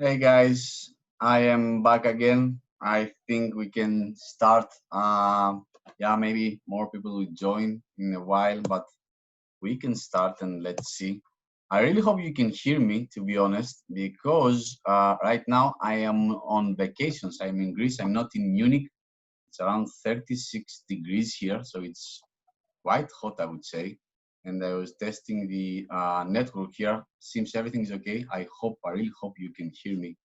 Hey guys, I am back again. I think we can start. Yeah, maybe more people will join in a while, but we can start and let's see. I really hope you can hear me, to be honest, because right now I am on vacations. I'm in Greece. I'm not in Munich. It's around 36 degrees here, so it's quite hot, I would say. And I was testing the network here. Seems everything is okay. I really hope you can hear me.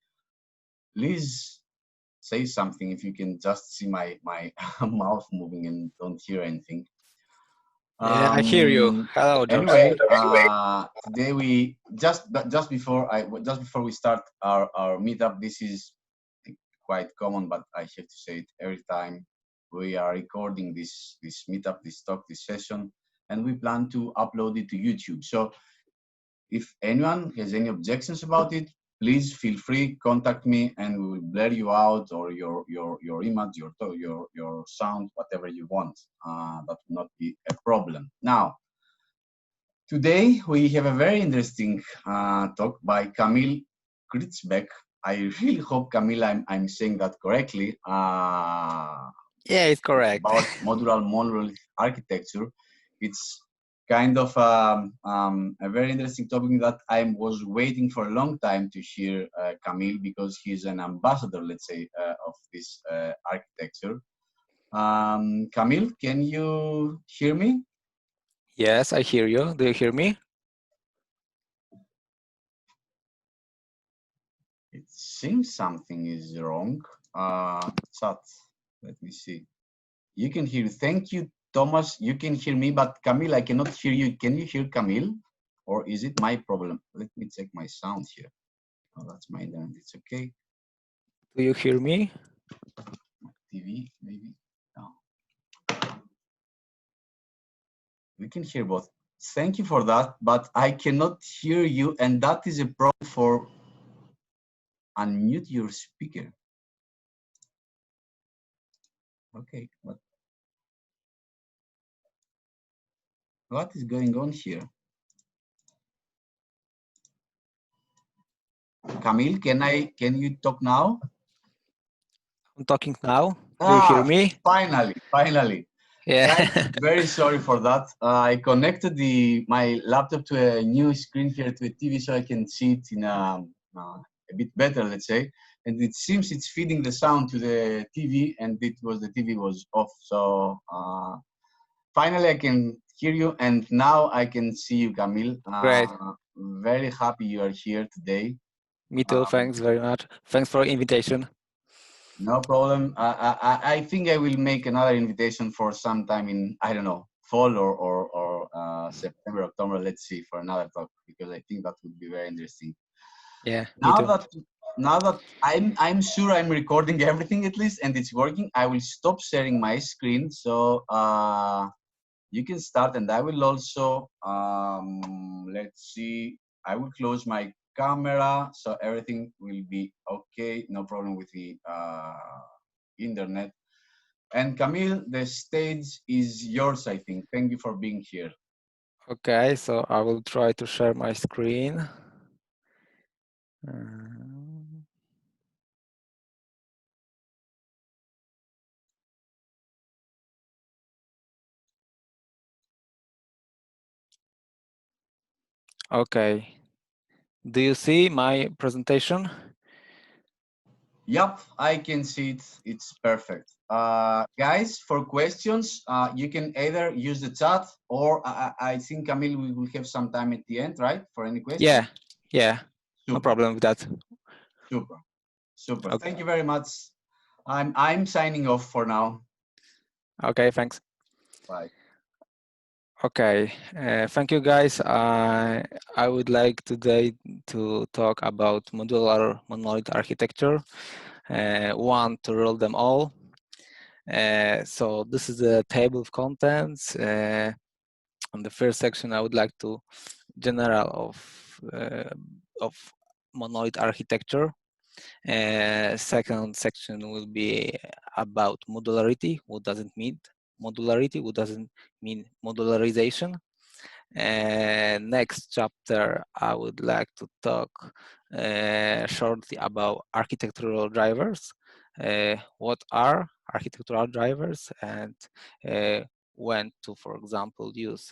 Please say something if you can just see my mouth moving and don't hear anything. Yeah, I hear you. Hello, George. Anyway, today we just before we start our meetup. This is quite common, but I have to say it every time we are recording this meetup, this talk, this session, and we plan to upload it to YouTube. So if anyone has any objections about it, please feel free, contact me, and we will blur you out or your image, your sound, whatever you want. That will not be a problem. Now, today we have a very interesting talk by Kamil Grzybek. I really hope, Kamil, I'm saying that correctly. Yeah, it's correct. About modular monolith architecture. It's kind of a very interesting topic that I was waiting for a long time to hear Kamil, because he's an ambassador, let's say, of this architecture. Kamil, can you hear me? Yes, I hear you. Do you hear me? It seems something is wrong. Chat, let me see. You can hear. Thank you, Thomas. You can hear me, but Kamil, I cannot hear you. Can you hear Kamil? Or is it my problem? Let me check my sound here. Oh, that's my internet. It's okay. Do you hear me? TV, maybe. No. We can hear both. Thank you for that, but I cannot hear you, and that is a problem. For unmute your speaker. Okay, what is going on here? Kamil, can you talk now? I'm talking now. Do you hear me? Finally. Yeah. Guys, very sorry for that. I connected my laptop to a new screen here, to a TV, so I can see it in a bit better, let's say. And it seems it's feeding the sound to the TV, and the TV was off. So finally, I can hear you, and now I can see you, Kamil. Great. Very happy you are here today. Me too. Thanks very much. Thanks for the invitation. No problem. I think I will make another invitation for some time in, I don't know, fall or September, October. Let's see, for another talk, because I think that would be very interesting. Yeah. Now that I'm sure I'm recording everything at least and it's working, I will stop sharing my screen, so you can start, and I will also let's see. I will close my camera, so everything will be okay. No problem with the internet. And Camille, the stage is yours, I think. Thank you for being here. Okay, so I will try to share my screen. Okay. Do you see my presentation? Yep, I can see it. It's perfect. Guys, for questions, you can either use the chat, or I think, Camille, we will have some time at the end, right? For any questions? Yeah. Super. No problem with that. Super. Okay. Thank you very much. I'm signing off for now. Okay, thanks. Bye. Okay, thank you guys. I would like today to talk about modular monolith architecture, one to rule them all. So this is the table of contents. On the first section, I would like to general of monolith architecture. Second section will be about modularity. What does it mean? Modularity. What does it mean? Modularization. Next chapter, I would like to talk shortly about architectural drivers. What are architectural drivers, and when to, for example, use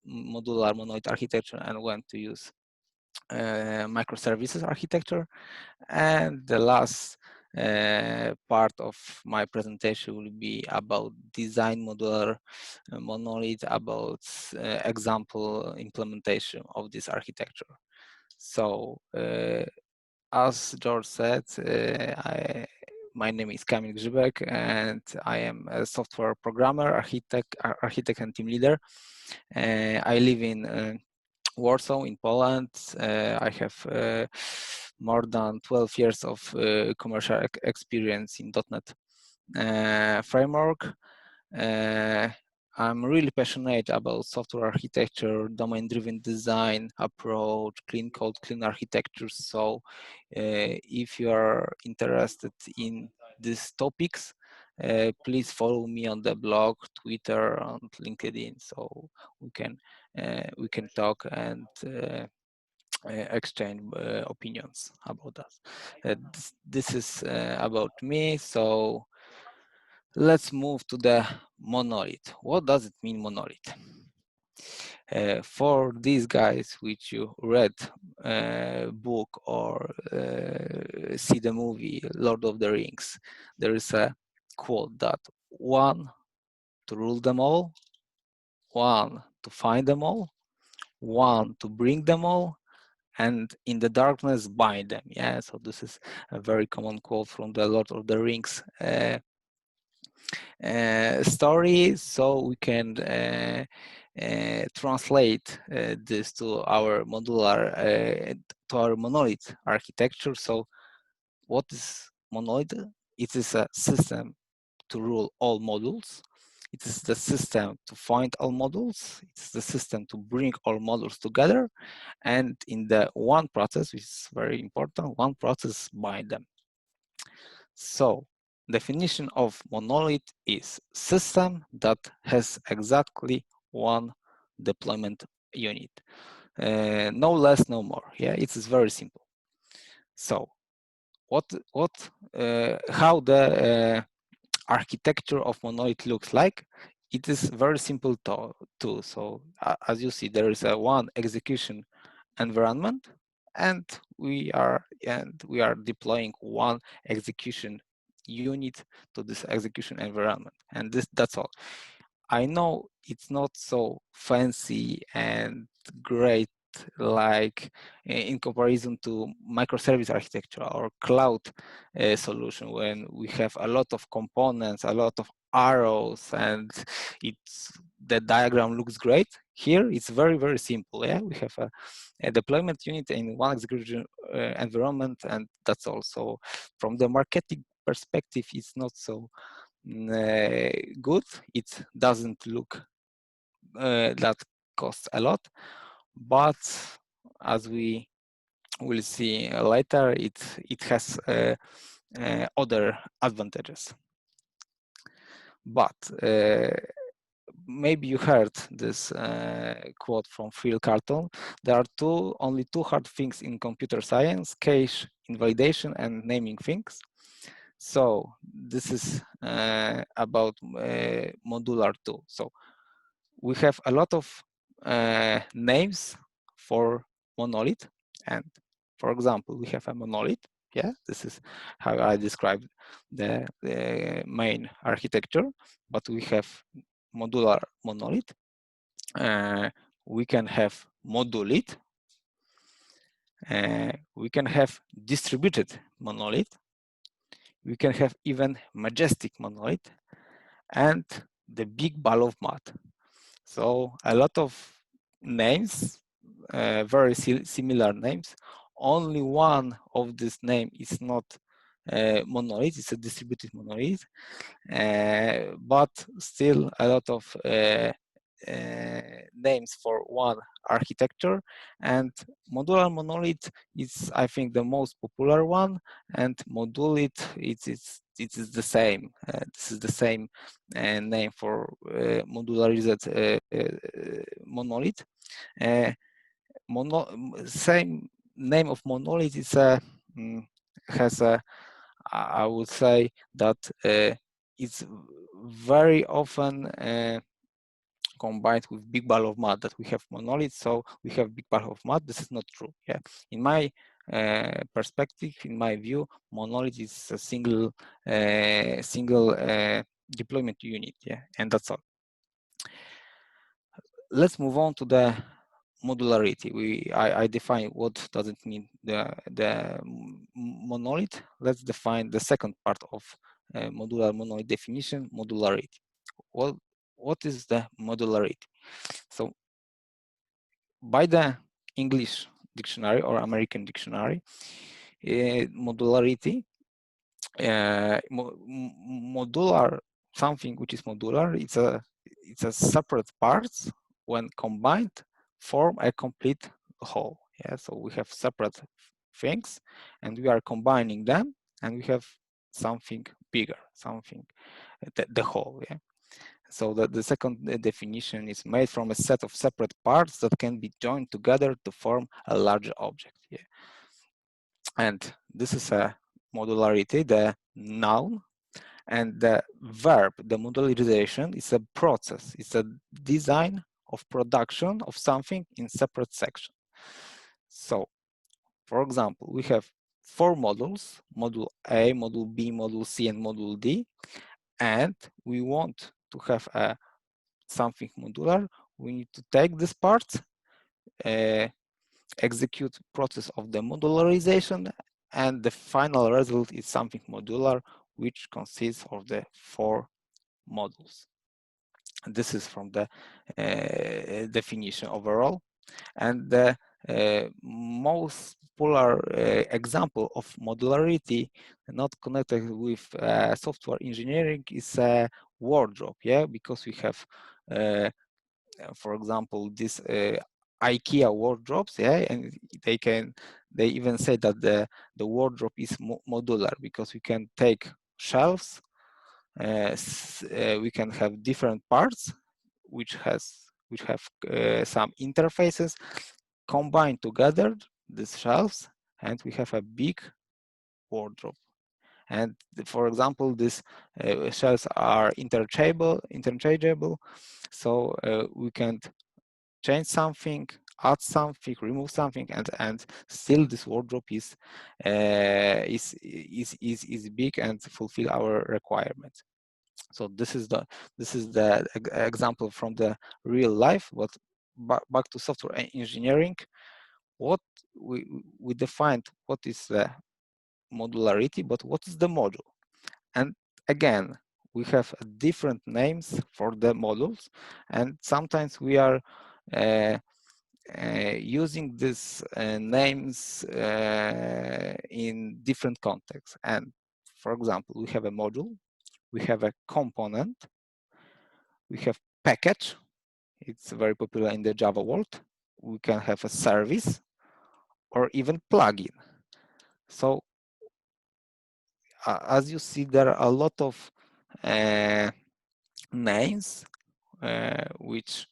modular monolith architecture and when to use microservices architecture. And the last part of my presentation will be about design modular monolith, about example implementation of this architecture. So as George said, my name is Kamil Grzybek, and I am a software programmer, architect and team leader. I live in Warsaw in Poland. I have more than 12 years of commercial experience in .NET framework. I'm really passionate about software architecture, domain-driven design approach, clean code, clean architecture. So if you are interested in these topics, please follow me on the blog, Twitter, and LinkedIn, so we can talk and exchange opinions about us. This is about me. So let's move to the monolith. What does it mean, monolith? For these guys which you read book or see the movie Lord of the Rings, there is a quote that one to rule them all, one to find them all, one to bring them all, and in the darkness bind them. Yeah, so this is a very common quote from the Lord of the Rings story. So we can translate this to our monolith architecture. So what is monolith? It is a system to rule all modules. It is the system to find all modules. It's the system to bring all modules together. And in the one process, which is very important, one process bind them. So definition of monolith is system that has exactly one deployment unit. No less, no more. Yeah, it is very simple. So how the architecture of monolith looks like? It is very simple too. So as you see, there is a one execution environment, and we are deploying one execution unit to this execution environment, and that's all. I know it's not so fancy and great like in comparison to microservice architecture or cloud solution, when we have a lot of components, a lot of arrows, and the diagram looks great. Here it's very, very simple. Yeah, we have a deployment unit in one execution environment, and that's all. So from the marketing perspective, it's not so good. It doesn't look that costs a lot, but as we will see later, it has other advantages. But maybe you heard this quote from Phil Carlton. There are only two hard things in computer science: cache invalidation and naming things. So this is about modular 2. So we have a lot of names for monolith, and for example, we have a monolith. Yeah, this is how I describe the main architecture. But we have modular monolith. We can have modulith. We can have distributed monolith. We can have even majestic monolith, and the big ball of mud. So a lot of names, very similar names. Only one of this name is not monolith, it's a distributed monolith, but still a lot of names for one architecture. And modular monolith is, I think, the most popular one, and modulith it is the same. This is the same name for modularized monolith. Same name of monolith is has a, I would say that it's very often combined with big ball of mud, that we have monolith, so we have big ball of mud. This is not true. Yeah, in my perspective, in my view, monolith is a single deployment unit. Yeah, and that's all. Let's move on to the modularity. I define what does it mean the monolith. Let's define the second part of modular monolith definition, modularity. Well, what is the modularity? So by the English dictionary or American dictionary, modularity, modular, something which is modular, it's a separate parts when combined form a complete whole. Yeah, so we have separate things and we are combining them and we have something bigger, something the whole. Yeah. So the second definition is made from a set of separate parts that can be joined together to form a larger object. Yeah. And this is a modularity, the noun, and the verb, the modularization, is a process. It's a design of production of something in separate sections. So, for example, we have 4 modules, module A, module B, module C, and module D, and we want to have something modular. We need to take this part, execute process of the modularization, and the final result is something modular, which consists of the 4 modules. And this is from the definition overall. And the most popular example of modularity not connected with software engineering is a wardrobe. Yeah, because we have for example, this IKEA wardrobes, yeah, and they even say that the wardrobe is modular because we can take shelves, we can have different parts which have some interfaces combined together, these shelves, and we have a big wardrobe. And for example, these shelves are interchangeable, so we can change something, add something, remove something, and still this wardrobe is big and fulfill our requirements. So this is the example from the real life. But back to software engineering, what we defined what is the modularity, but what is the module? And again, we have different names for the modules, and sometimes we are using these names in different contexts. And for example, we have a module, we have a component, we have package. It's very popular in the Java world. We can have a service or even plugin. So as you see, there are a lot of names which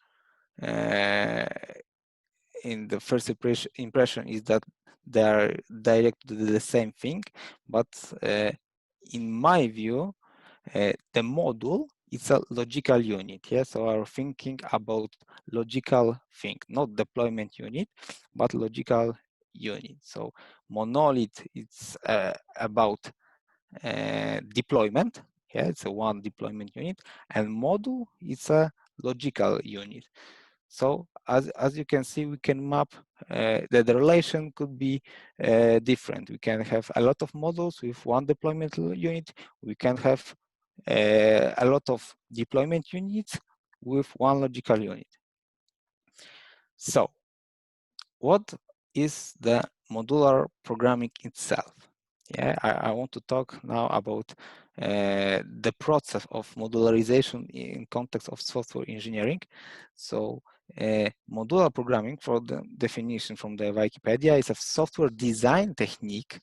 in the first impression is that they are directed to the same thing, but in my view, the module is a logical unit. Yeah, so we're thinking about logical thing, not deployment unit, but logical unit. So monolith is about deployment. Yeah, it's a one deployment unit, and module is a logical unit. So as you can see, we can map the relation could be different. We can have a lot of modules with one deployment unit. We can have a lot of deployment units with one logical unit. So what is the modular programming itself? Yeah, I want to talk now about the process of modularization in context of software engineering. So modular programming, for the definition from the Wikipedia, is a software design technique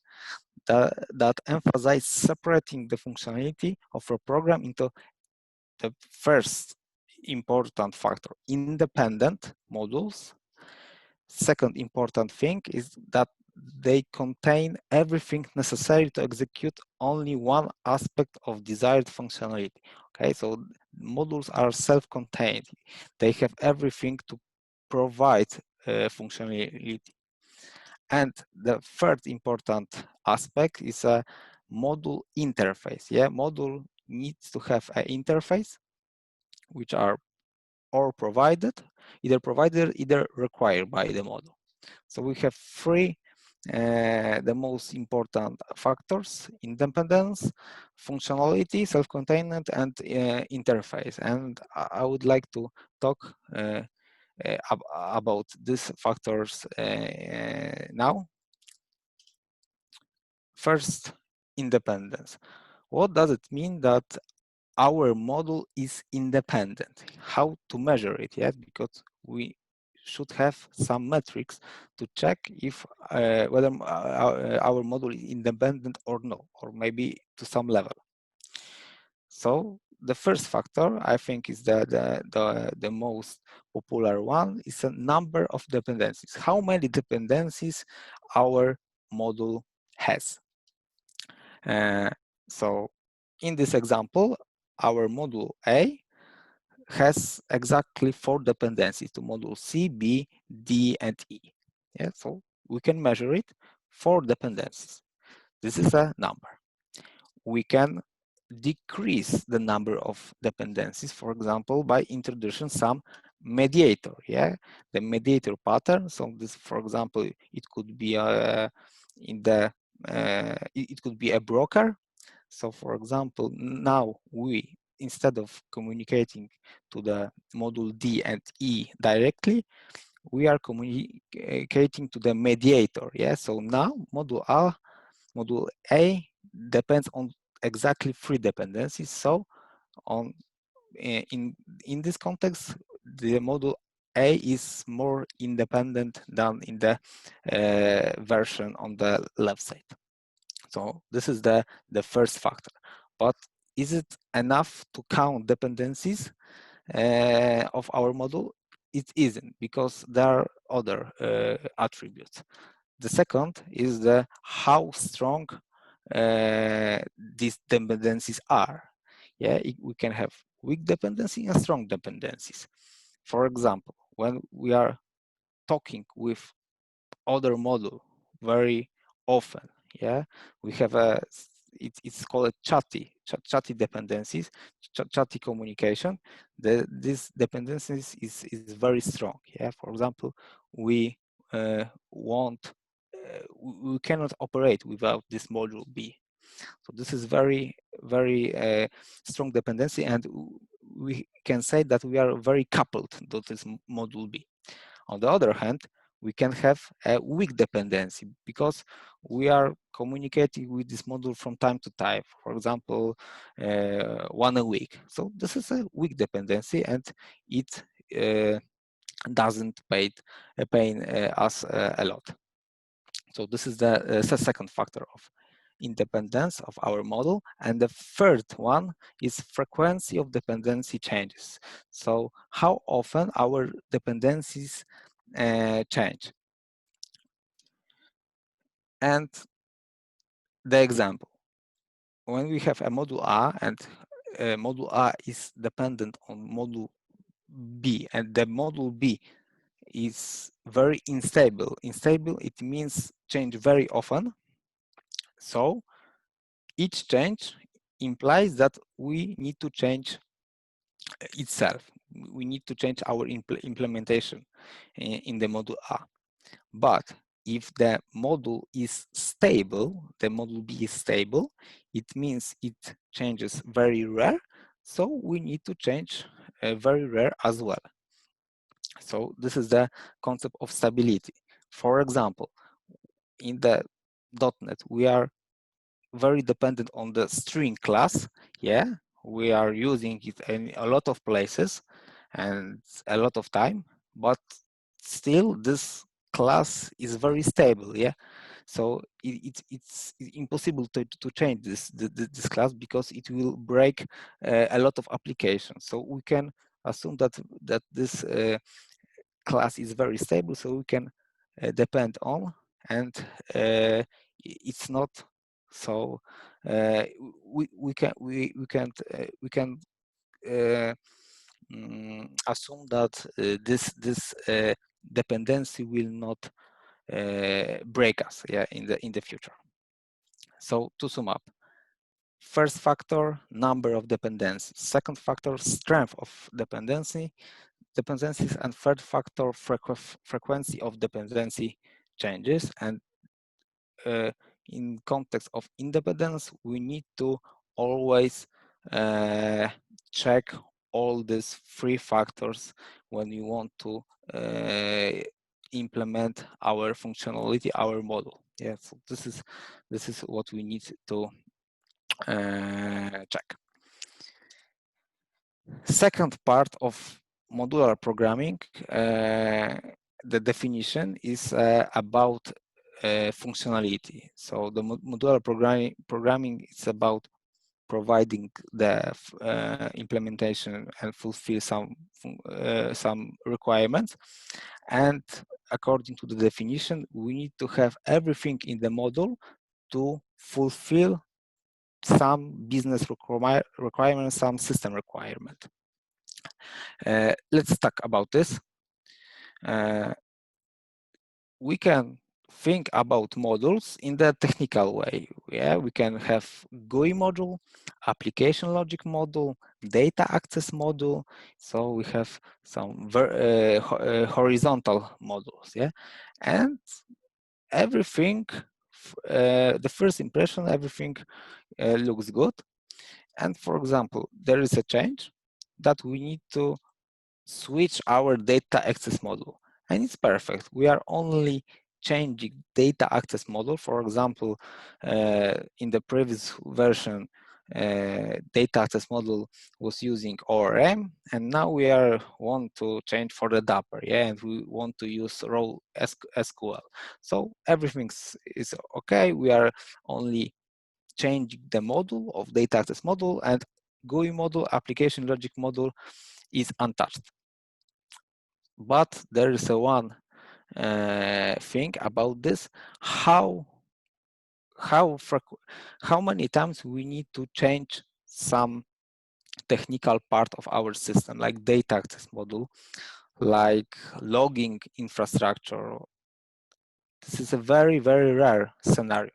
that emphasizes separating the functionality of a program into the first important factor, independent modules. Second important thing is that they contain everything necessary to execute only one aspect of desired functionality. Okay, so modules are self-contained. They have everything to provide functionality. And the third important aspect is a module interface. Yeah, module needs to have an interface, which are either either required by the module. So we have three the most important factors: independence, functionality, self-contained, and interface. And I would like to talk about these factors now. First, independence. What does it mean that our model is independent? How to measure it? Yes, because we should have some metrics to check if whether our model is independent or no, or maybe to some level. So the first factor, I think, is the most popular one, is a number of dependencies. How many dependencies our model has? So in this example, our module A has exactly 4 dependencies to module C, B, D, and E. Yeah, so we can measure it, 4 dependencies. This is a number. We can decrease the number of dependencies, for example, by introducing some mediator. Yeah, the mediator pattern. So this, for example, it could be it could be a broker. So for example, now we, instead of communicating to the module D and E directly, we are communicating to the mediator. Yeah, so now module A depends on exactly 3 dependencies. So on in this context, the module A is more independent than in the version on the left side. So this is the first factor. But is it enough to count dependencies of our model? It isn't, because there are other attributes. The second is the how strong these dependencies are. Yeah, we can have weak dependency and strong dependencies. For example, when we are talking with other model very often, yeah, we have it's called a chatty dependencies, chatty communication. This dependencies is very strong. Yeah, for example, we we cannot operate without this module B. So this is very strong dependency, and we can say that we are very coupled to this module B. On the other hand, we can have a weak dependency because we are communicating with this module from time to time, for example, one a week. So this is a weak dependency, and it doesn't pain us a lot. So this is the second factor of independence of our model. And the third one is frequency of dependency changes. So how often our dependencies change. And the example, when we have a module A and module A is dependent on module B, and the module B is very unstable. Unstable, it means change very often. So each change implies that we need to change itself. We need to change our implementation in the module A. But if the module is stable, the module B is stable, it means it changes very rare. So we need to change very rare as well. So this is the concept of stability. For example, in the .NET, we are very dependent on the string class. Yeah, we are using it in a lot of places and a lot of time, but still this class is very stable. Yeah, so it's impossible to change this class because it will break a lot of applications. So we can assume that this class is very stable, so we can depend on, and it's not. So we can assume that this dependency will not break us, yeah, in the future. So to sum up, first factor, number of dependencies. Second factor, strength of dependencies, and third factor, frequency of dependency changes. And in context of independence, we need to always check all these three factors when we want to implement our functionality, our model. Yeah, so this is what we need to check. Second part of modular programming, the definition is about functionality. So the modular programming is about providing the implementation and fulfill some requirements. And according to the definition, we need to have everything in the model to fulfill some business requirement, some system requirement. Let's talk about this. We can think about modules in the technical way. Yeah, we can have GUI module, application logic module, data access module. So we have some horizontal modules. Yeah, and everything. The first impression, everything looks good. And for example, there is a change that we need to switch our data access module, and it's perfect. We are only changing data access model. For example, in the previous version, data access model was using ORM, and now we want to change for the Dapper, yeah, and we want to use raw SQL. So everything is okay. We are only changing the module of data access module, and GUI module, application logic module, is untouched. But there is a one thing about this: how many times we need to change some technical part of our system, like data access module, like logging infrastructure. This is a very, very rare scenario.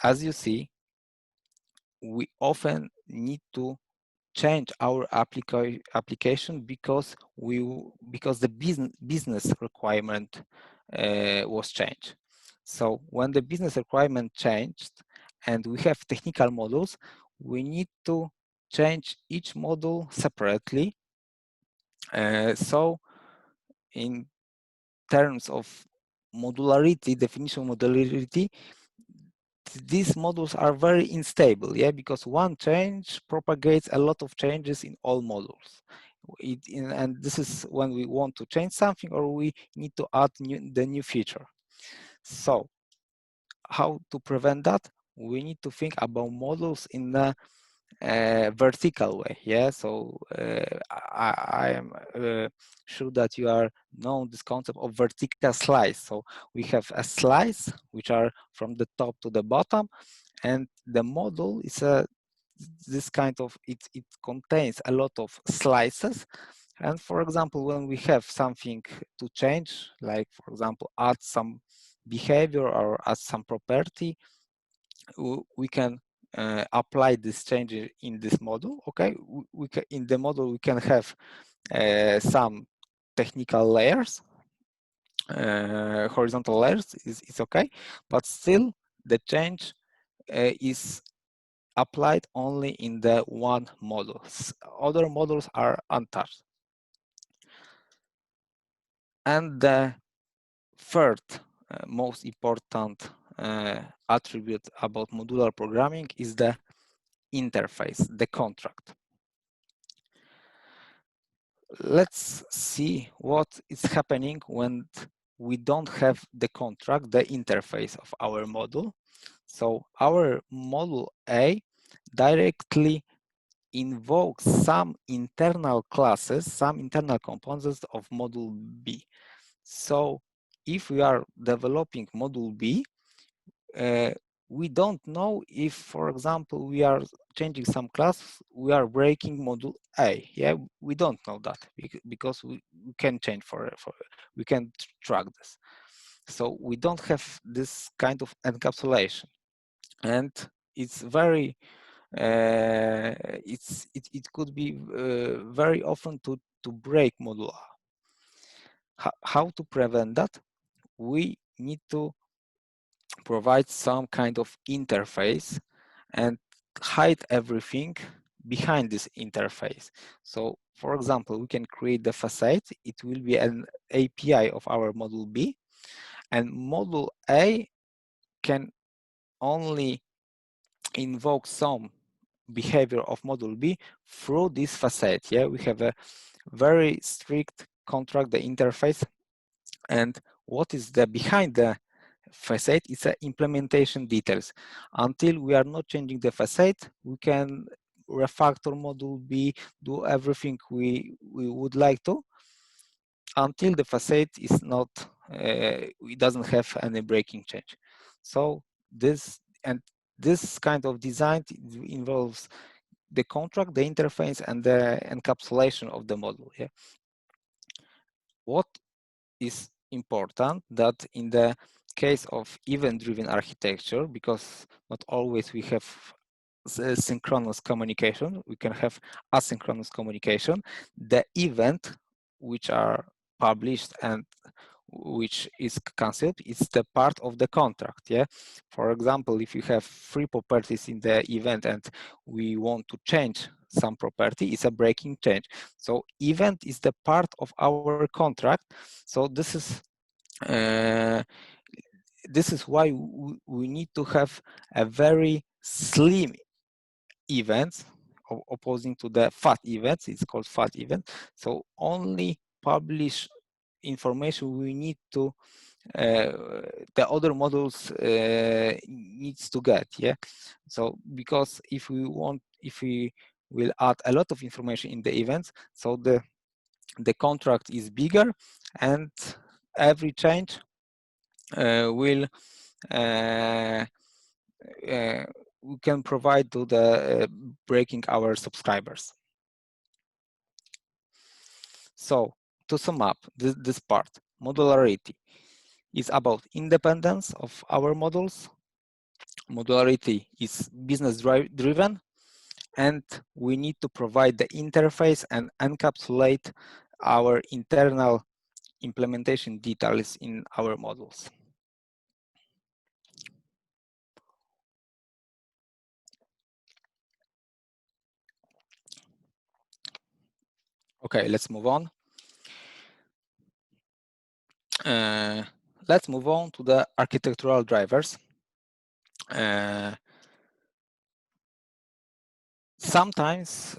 As you see, we often need to change our application because the business requirement was changed. So when the business requirement changed and we have technical models, we need to change each module separately. So in terms of modularity, definition of modularity, these models are very unstable, yeah, because one change propagates a lot of changes in all models. And this is when we want to change something or we need to add the new feature. So how to prevent that? We need to think about models in a vertical way, yeah. So I am sure that you are know this concept of vertical slice. So we have a slice which are from the top to the bottom, and the model is this kind of it contains a lot of slices. And for example, when we have something to change, like for example add some behavior or add some property, we can apply this change in this model. Okay, in the model we can have some technical layers, horizontal layers is okay, but still the change is applied only in the one model. Other models are untouched. And the third most important attribute about modular programming is the interface, the contract. Let's see what is happening when we don't have the contract, the interface of our model. So our model A directly invoke some internal classes, some internal components of module B. So if we are developing module B, we don't know if, for example, we are changing some class, we are breaking module A. Yeah, we don't know that because we can change we can track this. So we don't have this kind of encapsulation, and it's very it could be very often to break module A. How to prevent that? We need to provide some kind of interface and hide everything behind this interface. So for example, we can create the facade. It will be an API of our module B, and module A can only invoke some behavior of module B through this facade. Yeah, we have a very strict contract, the interface, and what is the behind the facade is a implementation details. Until we are not changing the facade, we can refactor module B, do everything we would like to, until the facade is not, it doesn't have any breaking change. So this kind of design involves the contract, the interface, and the encapsulation of the module. Yeah. What is important that in the case of event-driven architecture, because not always we have synchronous communication, we can have asynchronous communication. The event which are published and which is cancelled is the part of the contract. Yeah, for example, if you have 3 properties in the event and we want to change some property, it's a breaking change. So event is the part of our contract. So uh, this is why we need to have a very slim events opposing to the fat events. It's called fat event. So only publish information we need to the other models needs to get. Yeah, so because if we will add a lot of information in the events, so the contract is bigger, and every change will we can provide to the breaking our subscribers. So to sum up this part, modularity is about independence of our models. Modularity is business driven, and we need to provide the interface and encapsulate our internal implementation details in our models. Okay, let's move on. Let's move on to the architectural drivers. Sometimes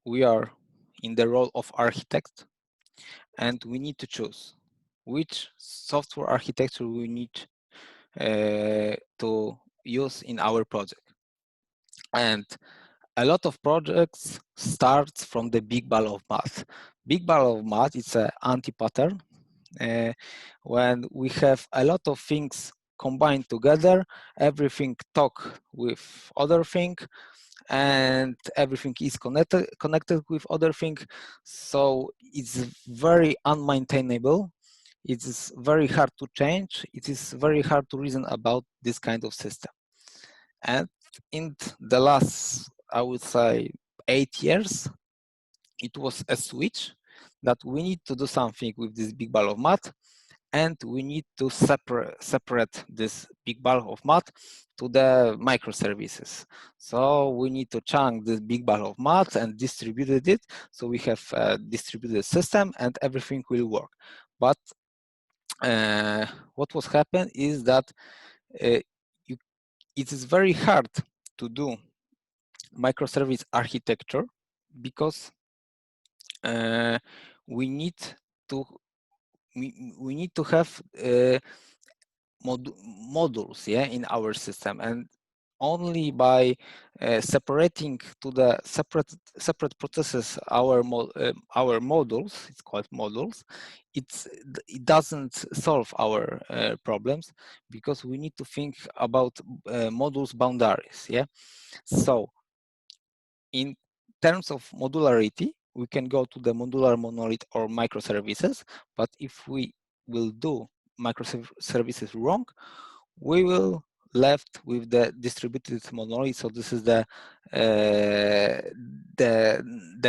we are in the role of architect, and we need to choose which software architecture we need to use in our project. And a lot of projects starts from the big ball of math. Big ball of math is an anti-pattern. When we have a lot of things combined together, everything talk with other thing, and everything is connected with other thing. So it's very unmaintainable. It is very hard to change. It is very hard to reason about this kind of system. And in the last, I would say, 8 years, it was a switch that we need to do something with this big ball of math, and we need to separate this big ball of math to the microservices. So we need to chunk this big ball of math and distributed it. So we have a distributed system and everything will work. But what was happened is that it is very hard to do microservice architecture because we need to have modules, yeah, in our system, and only by separating to the separate processes our modules. It's called modules. It doesn't solve our problems, because we need to think about modules boundaries. Yeah. So in terms of modularity, we can go to the modular monolith or microservices, but if we will do microservices wrong, we will left with the distributed monolith. So this is the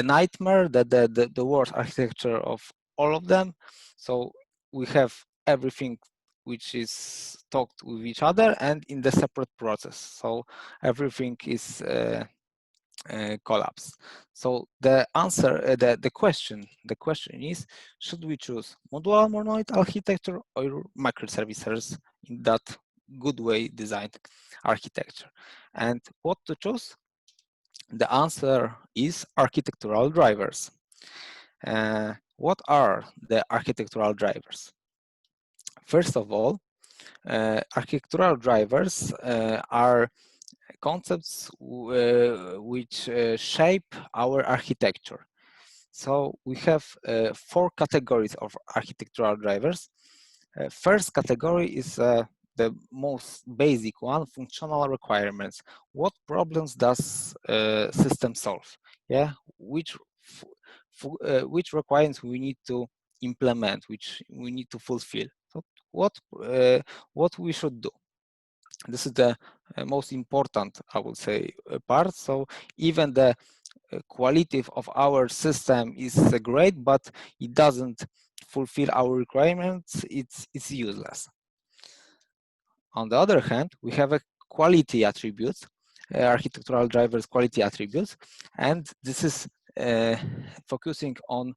nightmare, the worst architecture of all of them. So we have everything which is talked with each other and in the separate process. So everything is collapse. So the answer, the question is, should we choose modular monolith architecture or microservices in that good way designed architecture? And what to choose? The answer is architectural drivers. What are the architectural drivers? First of all, architectural drivers are concepts which shape our architecture. So we have 4 categories of architectural drivers. First category is the most basic one, functional requirements. What problems does system solve? Yeah, which requirements we need to implement, which we need to fulfill. So what we should do. This is the most important, I would say, part. So even the quality of our system is great, but it doesn't fulfill our requirements, it's useless. On the other hand, we have a quality attributes, architectural drivers quality attributes, and this is focusing on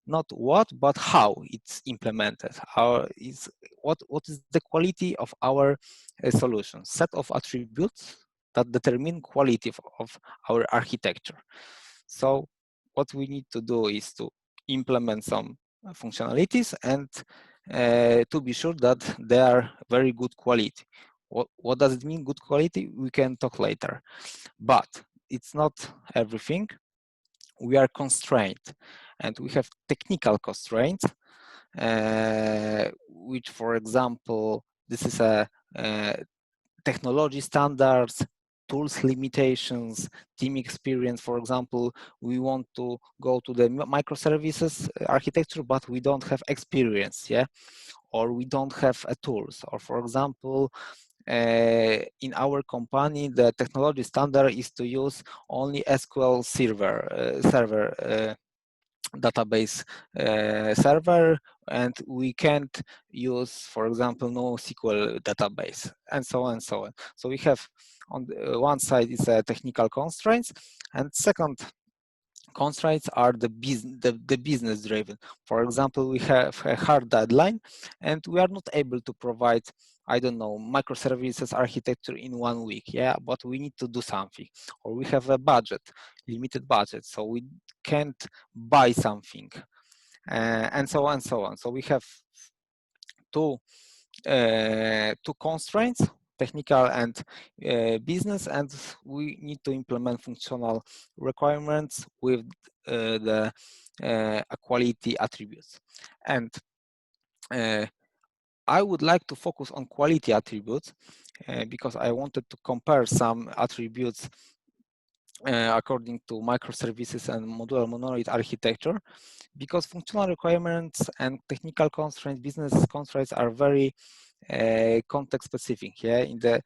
not what, but how it's implemented. What is the quality of our solution? Set of attributes that determine quality of our architecture. So what we need to do is to implement some functionalities and to be sure that they are very good quality. What does it mean, good quality? We can talk later. But it's not everything. We are constrained, and we have technical constraints, which, for example, this is a technology standards, tools limitations, team experience. For example, we want to go to the microservices architecture, but we don't have experience, yeah, or we don't have tools. Or for example, in our company, the technology standard is to use only SQL server database server, and we can't use, for example, NoSQL database, and so on and so on. So we have on the one side is technical constraints, and second constraints are the business driven. For example, we have a hard deadline and we are not able to provide, I don't know, microservices architecture in 1 week, yeah, but we need to do something. Or we have a budget, limited budget, so we can't buy something, and so on and so on. So we have two constraints, technical and business, and we need to implement functional requirements with the quality attributes. And I would like to focus on quality attributes because I wanted to compare some attributes according to microservices and modular monolith architecture, because functional requirements and technical constraints, business constraints are very context specific. Yeah, in the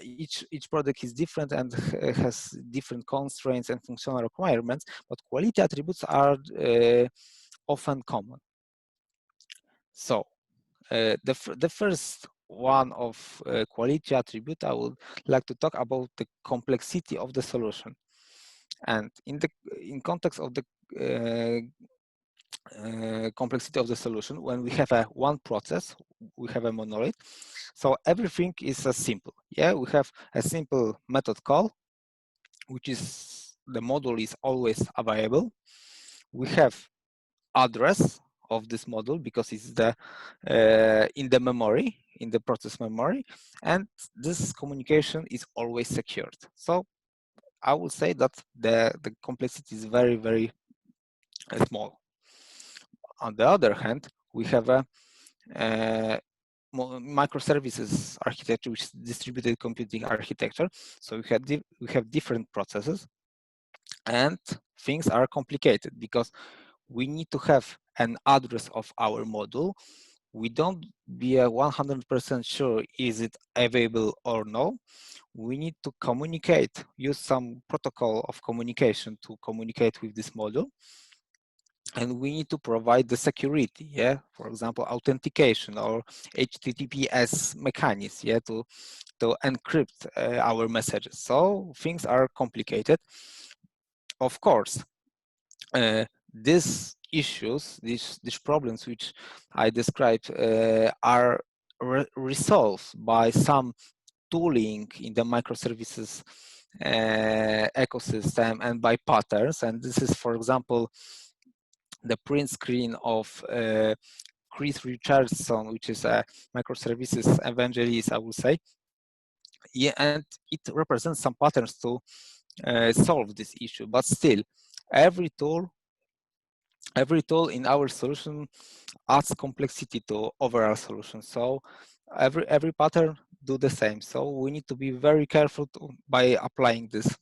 each product is different and has different constraints and functional requirements, but quality attributes are often common. So the first one of quality attribute, I would like to talk about the complexity of the solution. And in context of the complexity of the solution, when we have one process, we have a monolith, so everything is simple. Yeah, we have a simple method call, which is the module is always available. We have address of this module because it's the in the memory, in the process memory, and this communication is always secured. So I would say that the complexity is very, very small. On the other hand, we have a microservices architecture, which is distributed computing architecture. So we have different processes, and things are complicated because we need to have an address of our module. We don't be 100% sure is it available or no. We need to communicate, use some protocol of communication to communicate with this module. And we need to provide the security, yeah, for example, authentication or HTTPS mechanism, yeah, to encrypt our messages. So things are complicated. Of course, these issues, these problems which I described are resolved by some tooling in the microservices ecosystem and by patterns. And this is, for example, the print screen of Chris Richardson, which is a microservices evangelist, I would say. Yeah, and it represents some patterns to solve this issue. But still, every tool in our solution adds complexity to overall solution. So every pattern do the same. So we need to be very careful by applying this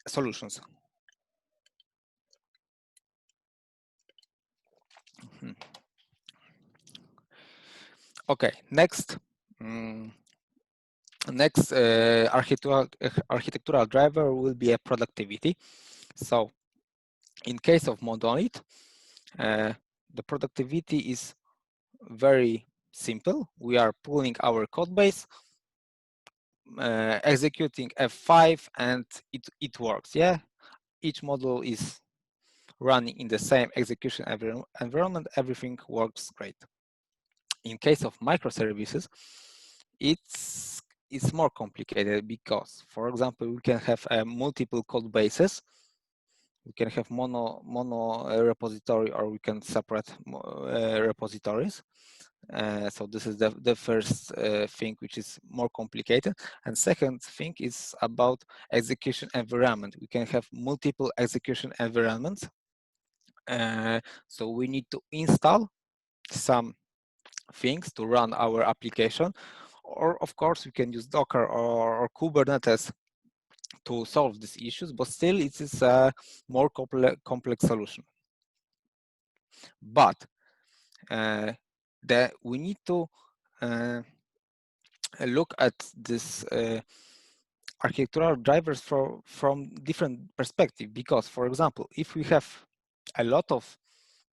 solutions. Okay, next. Next architectural driver will be a productivity. So in case of monolith, the productivity is very simple. We are pulling our code base, executing F5, and it works. Yeah, each module is running in the same execution environment. Everything works great. In case of microservices, it's more complicated because, for example, we can have multiple code bases. We can have mono repository, or we can separate repositories. So this is the first thing which is more complicated. And second thing is about execution environment. We can have multiple execution environments. So we need to install some things to run our application, or of course we can use Docker or Kubernetes to solve these issues, but still it is a more complex solution. But we need to look at this architectural drivers from different perspective, because, for example, if we have a lot of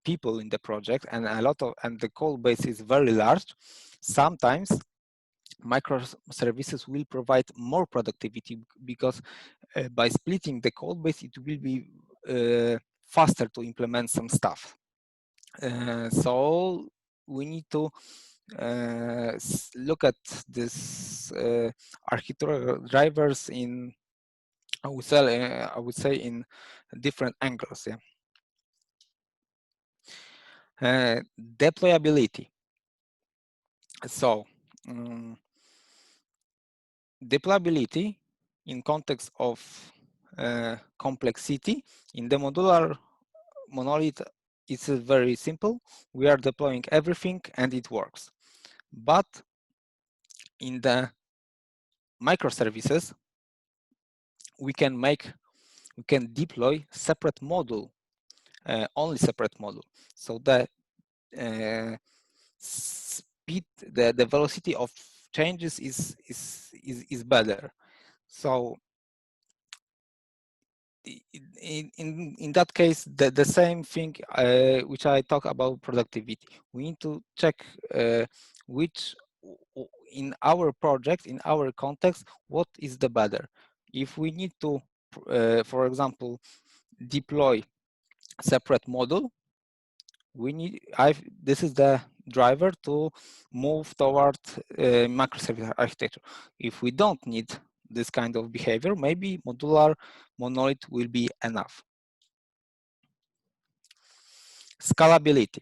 people in the project and the code base is very large, sometimes microservices will provide more productivity because by splitting the code base, it will be faster to implement some stuff. So we need to look at this architectural drivers in, I would say in different angles. Yeah. Deployability. So deployability in context of complexity in the modular monolith is very simple. We are deploying everything and it works. But in the microservices, we can deploy separate module, only separate module. So the speed, the velocity of changes is better. So in that case, the same thing which I talk about productivity, we need to check which in our project, in our context, what is the better. If we need to, for example, deploy separate module, this is the driver to move toward microservice architecture. If we don't need this kind of behavior, maybe modular monolith will be enough. Scalability.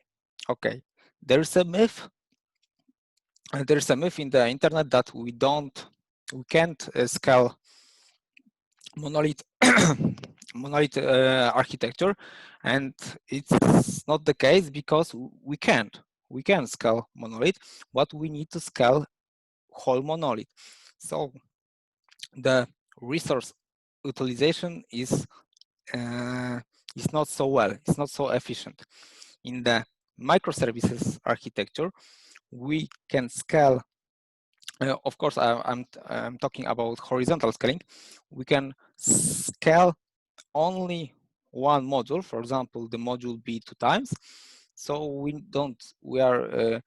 Okay, there's a myth. There's a myth in the internet that we can't scale monolith monolith architecture, and it's not the case because we can scale monolith, but we need to scale whole monolith. So the resource utilization is not so well, it's not so efficient. In the microservices architecture, we can scale. Of course, I'm talking about horizontal scaling. We can scale only one module. For example, the module B 2 times. So we are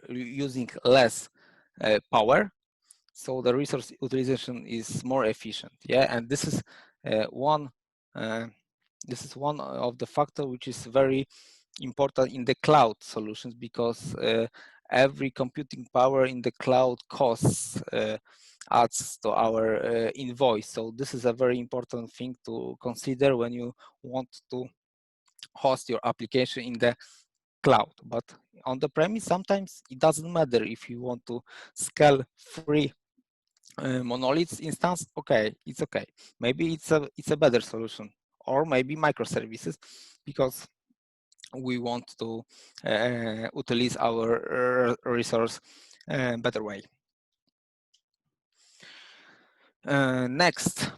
using less power. So the resource utilization is more efficient. Yeah, and this is one. This is one of the factors which is very important in the cloud solutions, because every computing power in the cloud costs adds to our invoice. So this is a very important thing to consider when you want to host your application in the cloud. But on the premise, sometimes it doesn't matter if you want to scale free monoliths instance. Okay, it's okay. Maybe it's a better solution, or maybe microservices, because we want to utilize our resource better way. Next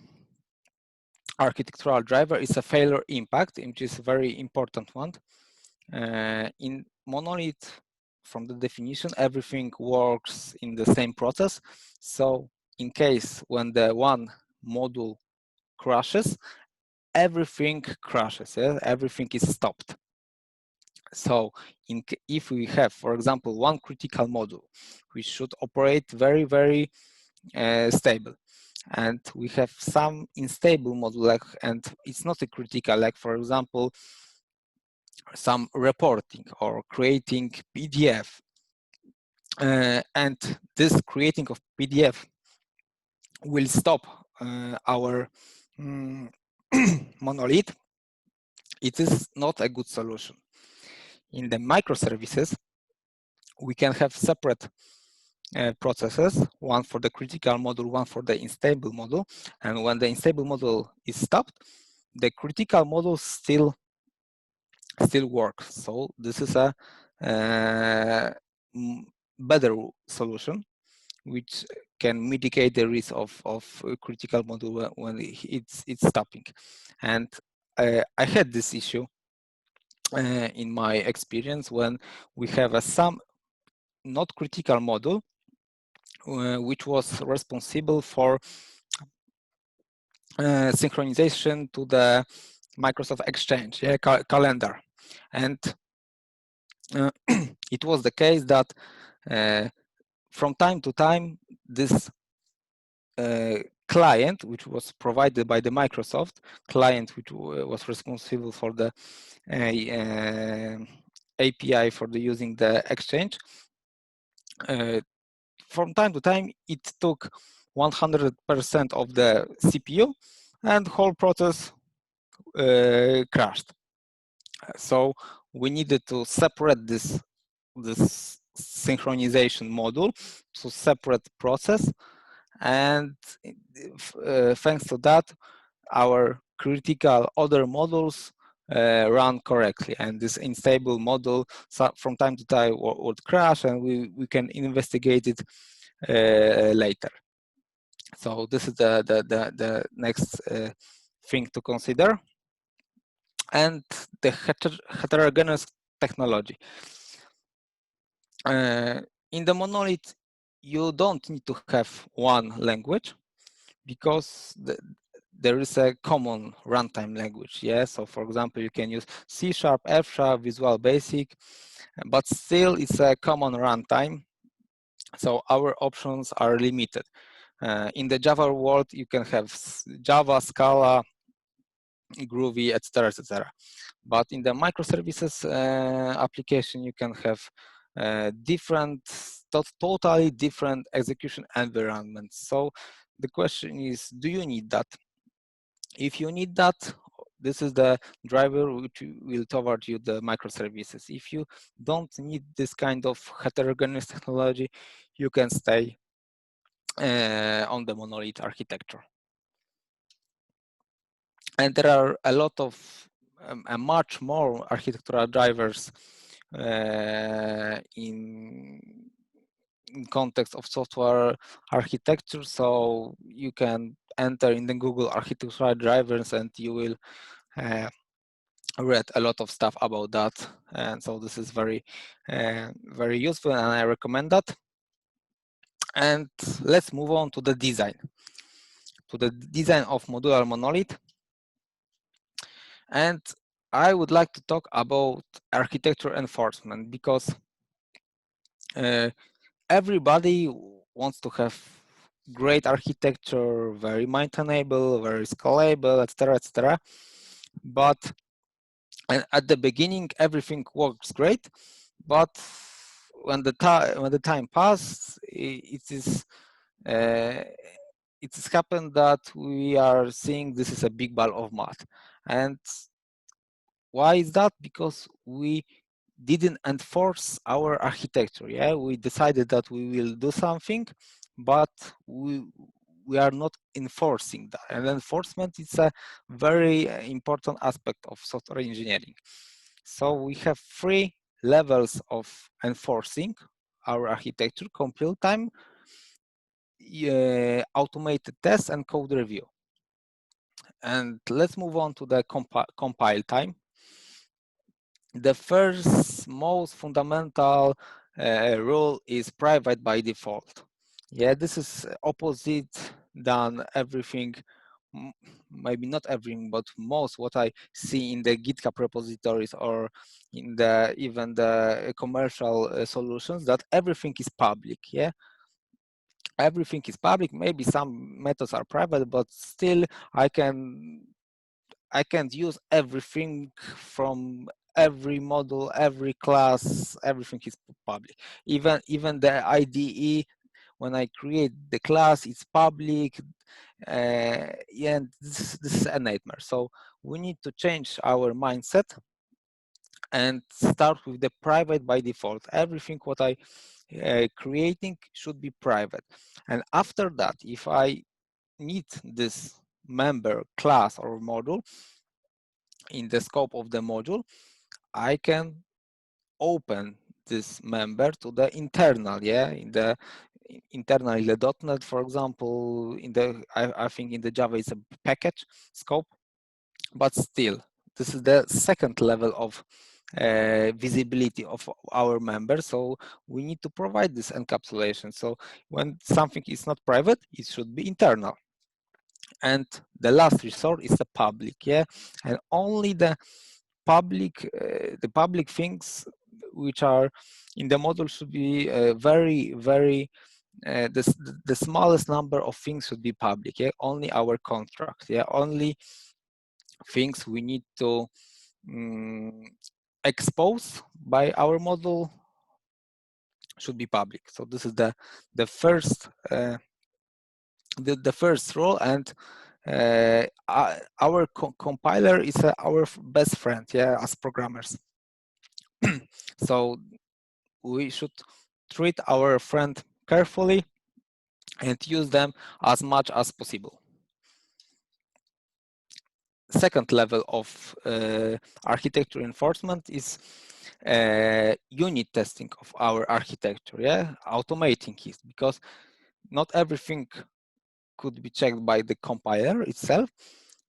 architectural driver is a failure impact, which is a very important one. In monolith, from the definition, everything works in the same process. So in case when the one module crashes, everything crashes, yeah? Everything is stopped. So if we have, for example, one critical module, we should operate very, very stable. And we have some unstable module, like, and it's not a critical, like for example, some reporting or creating PDF. And this creating of PDF will stop our monolith. It is not a good solution. In the microservices, we can have separate processes, one for the critical module, one for the unstable module. And when the unstable module is stopped, the critical module still works. So this is a better solution, which can mitigate the risk of a critical module when it's stopping. And I had this issue in my experience when we have some not critical module which was responsible for synchronization to the Microsoft Exchange calendar. And it was the case that from time to time, this client, which was provided by the Microsoft client, which was responsible for the API for the using the Exchange, from time to time, it took 100% of the CPU, and whole process crashed. So we needed to separate this synchronization module to separate process, and thanks to that, our critical other modules run correctly, and this unstable module from time to time would crash, and we can investigate it later. So this is the next thing to consider. And the heterogeneous technology. In the monolith, you don't need to have one language, because there is a common runtime language. Yeah, so for example, you can use C#, F#, Visual Basic, but still it's a common runtime. So our options are limited. In the Java world, you can have Java, Scala, Groovy, etc., etc. But in the microservices application, you can have totally different execution environments. So the question is, do you need that? If you need that, this is the driver which will toward you the microservices. If you don't need this kind of heterogeneous technology, you can stay on the monolith architecture. And there are a lot of much more architectural drivers in context of software architecture. So you can enter in the Google architectural drivers and you will read a lot of stuff about that. And so this is very, very useful, and I recommend that. And let's move on to the design. To the design of modular monolith. And I would like to talk about architecture enforcement, because everybody wants to have great architecture, very maintainable, very scalable, etc., etc. But at the beginning, everything works great, but when the time passes, it has happened that we are seeing this is a big ball of mud. And why is that? Because we didn't enforce our architecture. Yeah, we decided that we will do something, but we are not enforcing that. And enforcement is a very important aspect of software engineering. So we have 3 levels of enforcing our architecture: compile time, automated tests, and code review. And let's move on to the compile time. The first most fundamental rule is private by default. Yeah, this is opposite than everything, maybe not everything, but most what I see in the GitHub repositories or in the even the commercial solutions, that everything is public. Yeah, everything is public. Maybe some methods are private, but still I can't use everything from every model, every class, everything is public. Even the IDE, when I create the class, it's public. And this is a nightmare. So we need to change our mindset and start with the private by default. Everything what I creating should be private. And after that, if I need this member, class, or module in the scope of the module, I can open this member to the internal, yeah, in the .NET, for example. In the I think in the Java is a package scope, but still, this is the second level of visibility of our members. So we need to provide this encapsulation. So when something is not private, it should be internal. And the last resort is the public, yeah, and only the public things which are in the model should be very, very the smallest number of things should be public. Yeah, only our contract. Yeah, only things we need to expose by our model should be public. So this is the first the first rule, and our compiler is our best friend, yeah, as programmers. So we should treat our friend carefully and use them as much as possible. Second level of architecture enforcement is unit testing of our architecture, yeah, automating it, because not everything could be checked by the compiler itself,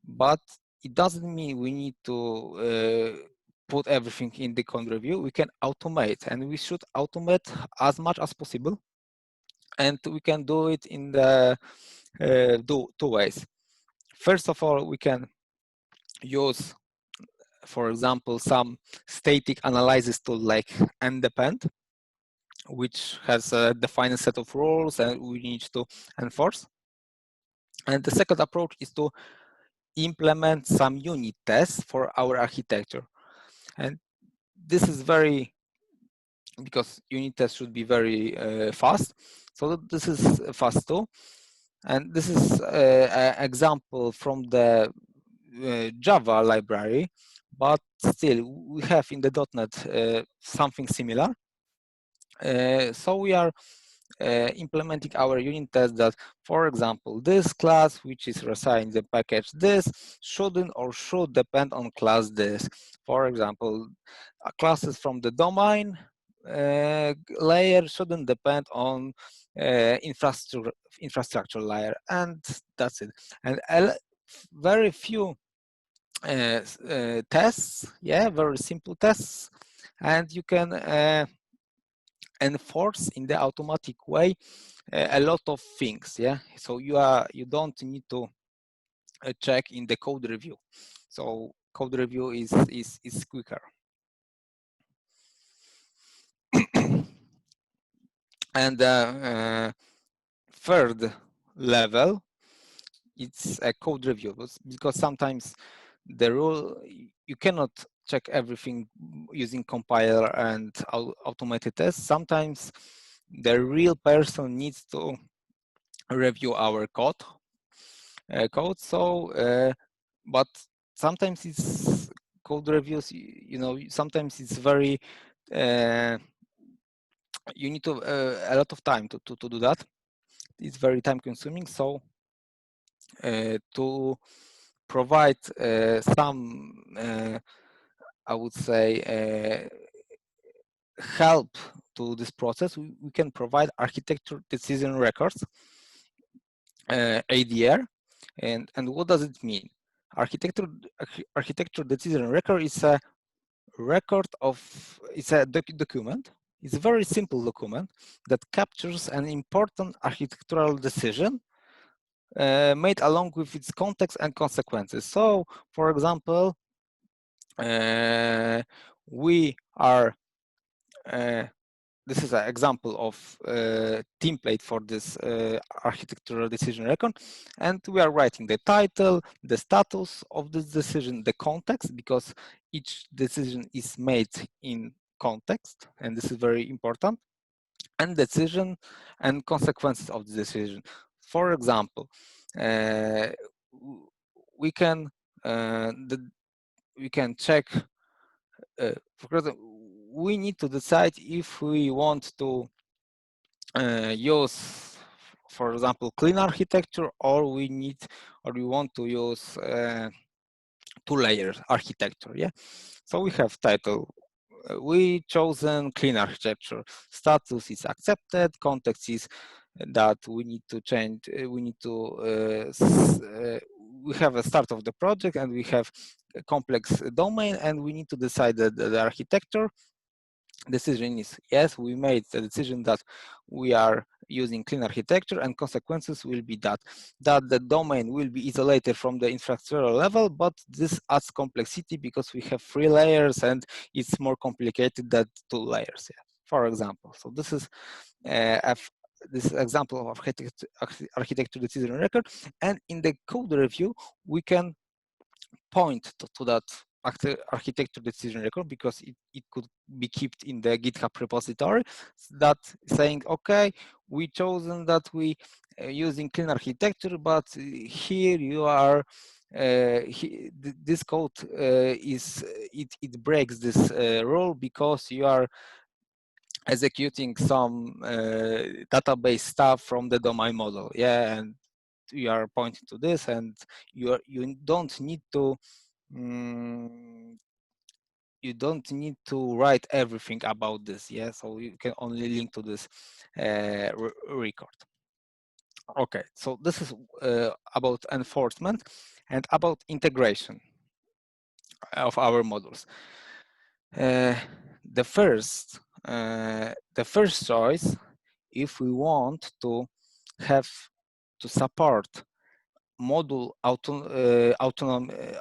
but it doesn't mean we need to put everything in the code review. We can automate, and we should automate as much as possible. And we can do it in the two ways. First of all, we can use, for example, some static analysis tool like ndepend, which has a defined set of rules and we need to enforce. And the second approach is to implement some unit tests for our architecture. And this is very, because unit tests should be very fast. So this is fast too. And this is an example from the Java library, but still we have in the .NET something similar. So we are implementing our unit test that, for example, this class which is assigned the package this shouldn't or should depend on class this. For example, classes from the domain layer shouldn't depend on infrastructure layer, and that's it. And very few tests, yeah, very simple tests, and you can enforce in the automatic way a lot of things, yeah. So you don't need to check in the code review. So code review is quicker. And third level, it's a code review, because sometimes the rule, you cannot check everything using compiler and automated tests. Sometimes the real person needs to review our code. But sometimes it's code reviews, you know, sometimes it's very you need to a lot of time to do that. It's very time consuming. So to provide some I would say help to this process, we can provide architecture decision records, ADR. And what does it mean? Architecture decision record is a record of, it's a document. It's a very simple document that captures an important architectural decision made along with its context and consequences. So, for example, we are this is an example of template for this architectural decision record, and we are writing the title, the status of this decision, the context, because each decision is made in context, and this is very important, and decision and consequences of the decision. For example, we can check, because we need to decide if we want to use, for example, clean architecture, or we want to use two-layer architecture. Yeah, so we have title. We chosen clean architecture. Status is accepted. Context is that we need to change. We need to. We have a start of the project, and we have a complex domain, and we need to decide the architecture. Decision is yes, we made the decision that we are using clean architecture, and consequences will be that the domain will be isolated from the infrastructural level, but this adds complexity because we have 3 layers and it's more complicated than 2 layers, yeah, for example. So this is this example of architecture decision record, and in the code review we can point to that architecture decision record, because it could be kept in the GitHub repository, that saying, okay, we chosen that we using clean architecture, but here you are this code it breaks this rule because you are executing some database stuff from the domain model, yeah, and you are pointing to this, and you don't need to you don't need to write everything about this, yeah, so you can only link to this record. Okay, so this is about enforcement and about integration of our models. The first choice, if we want to have to support module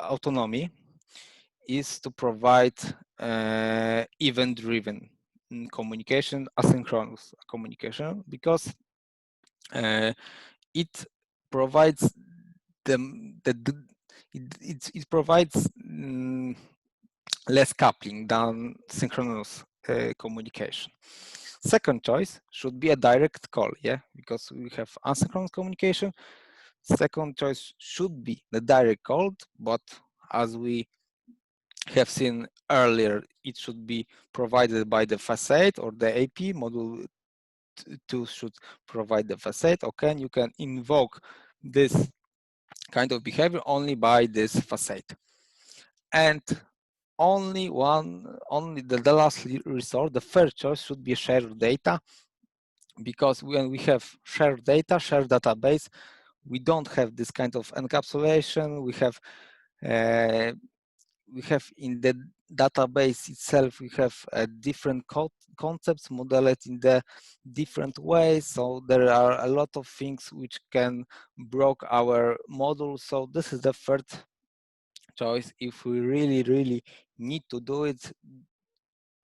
autonomy, is to provide event-driven communication, asynchronous communication, because it provides it provides less coupling than synchronous communication. Second choice should be a direct call, yeah, because we have asynchronous communication. Second choice should be the direct code, but as we have seen earlier, it should be provided by the facade or the AP. Module 2 should provide the facade. Okay, and you can invoke this kind of behavior only by this facade. And only the last resort, the third choice should be shared data, because when we have shared data, shared database, we don't have this kind of encapsulation. Uh, we have in the database itself, we have different concepts modeled in the different ways. So there are a lot of things which can broke our model. So this is the third choice. If we really need to do it,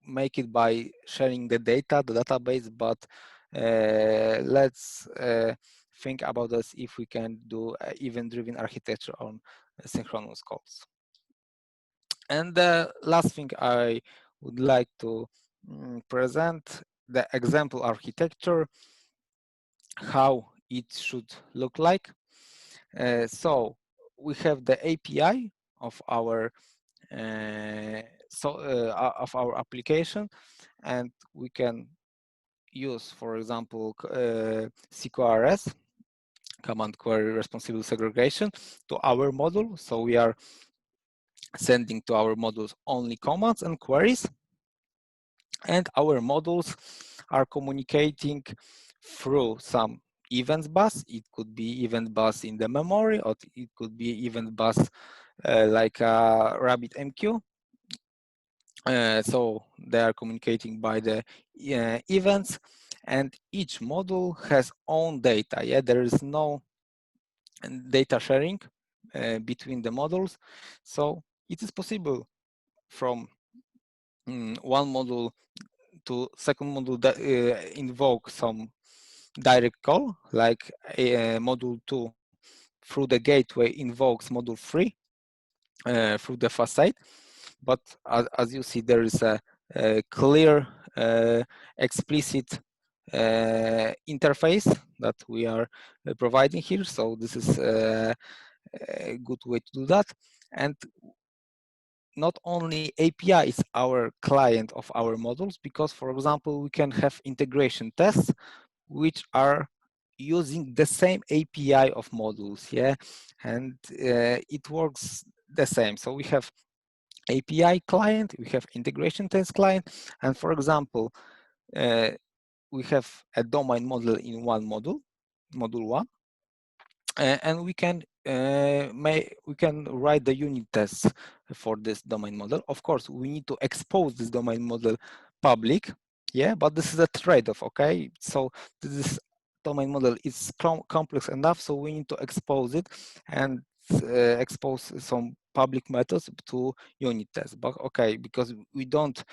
make it by sharing the data, the database, but let's think about this if we can do event-driven architecture on synchronous calls. And the last thing I would like to present the example architecture, how it should look like. So we have the API of our of our application, and we can use, for example, CQRS, command query responsible segregation, to our module. So we are sending to our modules only commands and queries, and our modules are communicating through some events bus. It could be event bus in the memory, or it could be event bus like a RabbitMQ. So they are communicating by the events, and each module has own data. Yeah, there is no data sharing between the modules. So it is possible from one module to second module that invoke some direct call, like module 2 through the gateway invokes module 3 through the facade. But as you see, there is a clear, explicit interface that we are providing here. So this is a good way to do that. And not only API is our client of our models, because, for example, we can have integration tests which are using the same API of modules, yeah, and it works the same. So we have API client, we have integration test client, and for example, we have a domain model in one module, module 1, and we can write the unit tests for this domain model. Of course, we need to expose this domain model public, yeah, but this is a trade-off, okay? So this domain model is complex enough, so we need to expose it and expose some public methods to unit tests. But okay, because we can't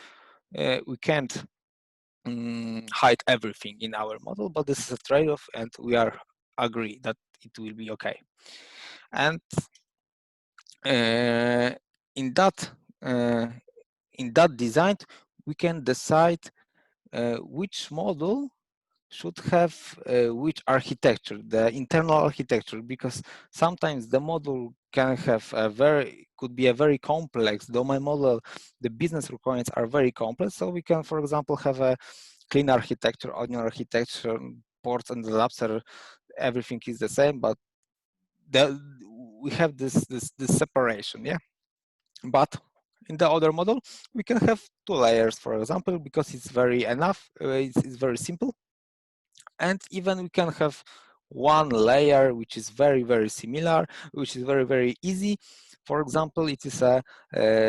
hide everything in our model, but this is a trade-off, and we are agree that it will be okay. And in that design, we can decide which model should have which architecture, the internal architecture, because sometimes the model can have could be a very complex domain model. The business requirements are very complex, so we can, for example, have a clean architecture, onion architecture, ports and adapter, everything is the same, but we have this separation, yeah. But in the other model, we can have 2 layers, for example, because it's very enough, it's very simple. And even we can have 1 layer which is very similar, which is very easy. For example, it is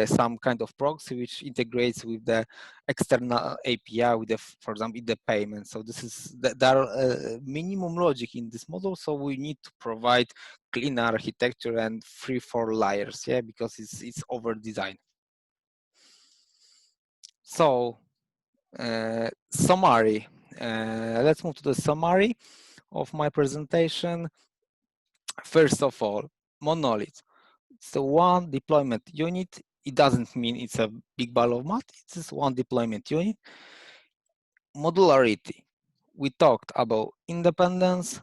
some kind of proxy which integrates with the external API with the, for example, the payment. So this is there are minimum logic in this model, so we need to provide clean architecture and 3-4 layers, yeah, because it's over designed. So summary. Let's move to the summary of my presentation. First of all, monolith. It's a one deployment unit. It doesn't mean it's a big ball of mud. It's just one deployment unit. Modularity. We talked about independence.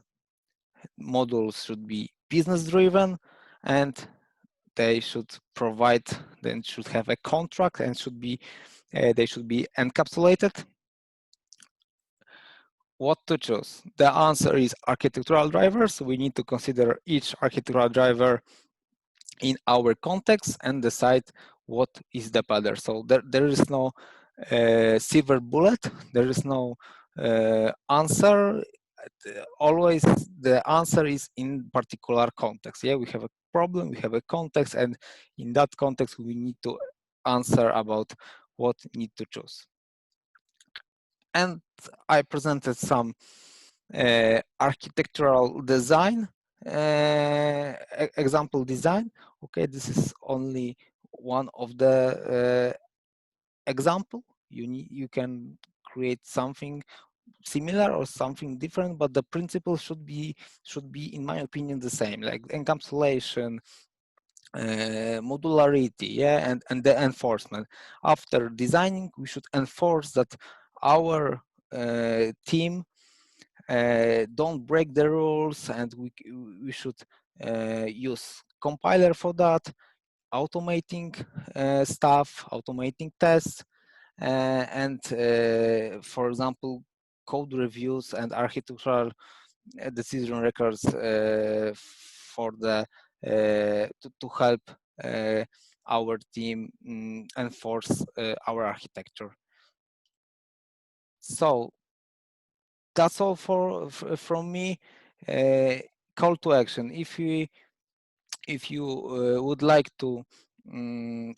Modules should be business driven, and they should provide, then should have a contract and should be they should be encapsulated. What to choose? The answer is architectural drivers. We need to consider each architectural driver in our context and decide what is the better. So there is no silver bullet. There is no answer. Always the answer is in particular context. Yeah, we have a problem, we have a context, and in that context we need to answer about what need to choose. And I presented some architectural design, example design. Okay, this is only one of the example. You can create something similar or something different, but the principle should be, in my opinion, the same, like encapsulation, modularity, yeah, and the enforcement. After designing, we should enforce that our team don't break the rules, and we should use compiler for that, automating stuff, automating tests, and for example, code reviews and architectural decision records for the to help our team enforce our architecture. So that's all from me. Call to action. If you would like to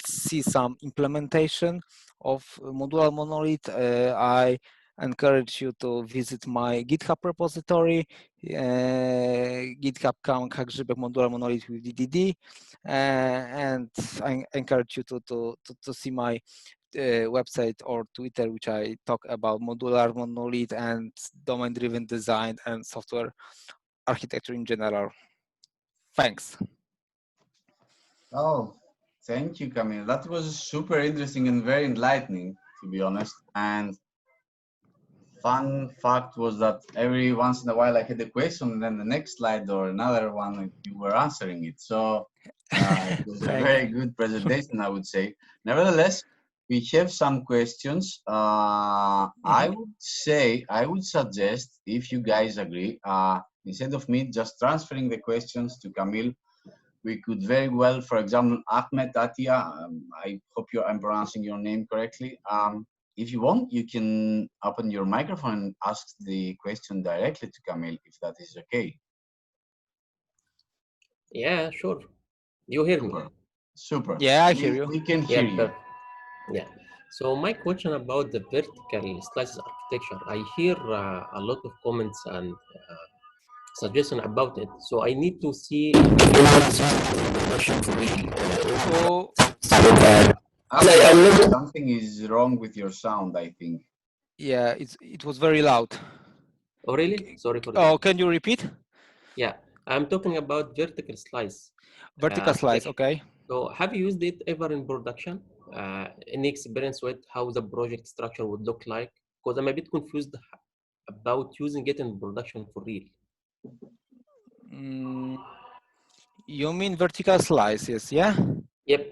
see some implementation of modular monolith, I encourage you to visit my GitHub repository, github.com Grzybek modular monolith with DDD, and I encourage you to see my website or Twitter, which I talk about modular monolith and domain-driven design and software architecture in general. Thanks. Oh, thank you, Kamil. That was super interesting and very enlightening, to be honest. And fun fact was that every once in a while I had a question, and then the next slide or another one, you were answering it. So it was a very good presentation, I would say. Nevertheless, we have some questions. I would suggest, if you guys agree, instead of me just transferring the questions to Kamil, we could very well, for example, Ahmed Atia, I hope I'm pronouncing your name correctly. If you want, you can open your microphone and ask the question directly to Kamil, if that is okay. Yeah, sure. You hear me? Super. Yeah, I hear you. We can hear you. Yeah. So my question about the vertical slices architecture, I hear a lot of comments and suggestion about it. So I need to see something is wrong with your sound, I think. Yeah, it was very loud. Oh, really? Sorry for that. Oh, can you repeat? Yeah, I'm talking about vertical slice. Vertical slice, okay. So have you used it ever in production? Any experience with how the project structure would look like? Because I'm a bit confused about using it in production for real. You mean vertical slices, yeah? Yep.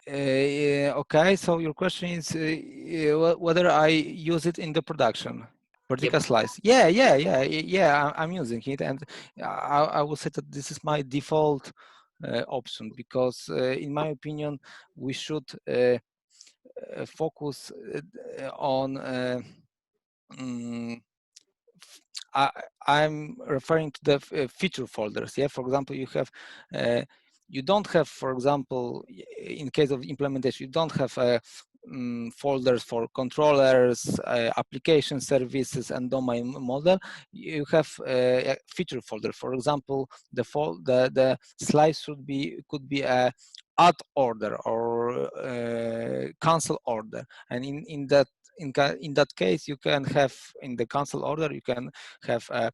Okay, so your question is whether I use it in the production. Vertical slice. Yeah, I'm using it, and I will say that this is my default option, because in my opinion we should focus on I'm referring to the feature folders. Yeah, for example, you don't have, for example, in case of implementation, you don't have folders for controllers, application services, and domain model. You have a feature folder. For example, the slice could be a add order or cancel order, and in that case, you can have, in the cancel order, you can have a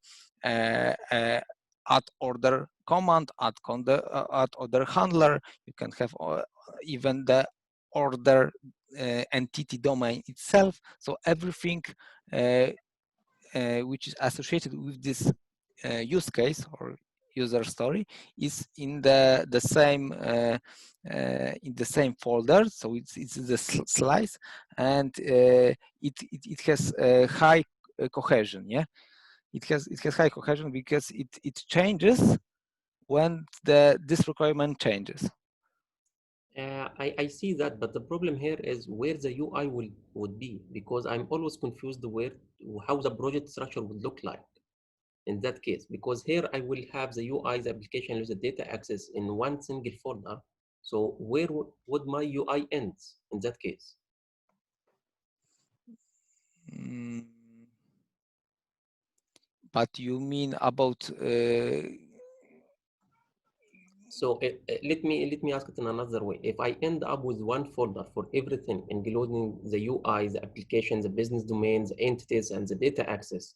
add order command, add order handler. You can have even the order entity domain itself. So everything which is associated with this use case or user story is in the same in the same folder. So it's the slice, and it has high cohesion. Yeah, it has high cohesion because it changes when this requirement changes. I see that, but the problem here is where the UI would be, because I'm always confused how the project structure would look like in that case, because here I will have the UI, the application with the data access in one single folder. So where would my UI end in that case? But you mean about so let me ask it in another way. If I end up with one folder for everything, including the UI, the application, the business domains, the entities, and the data access,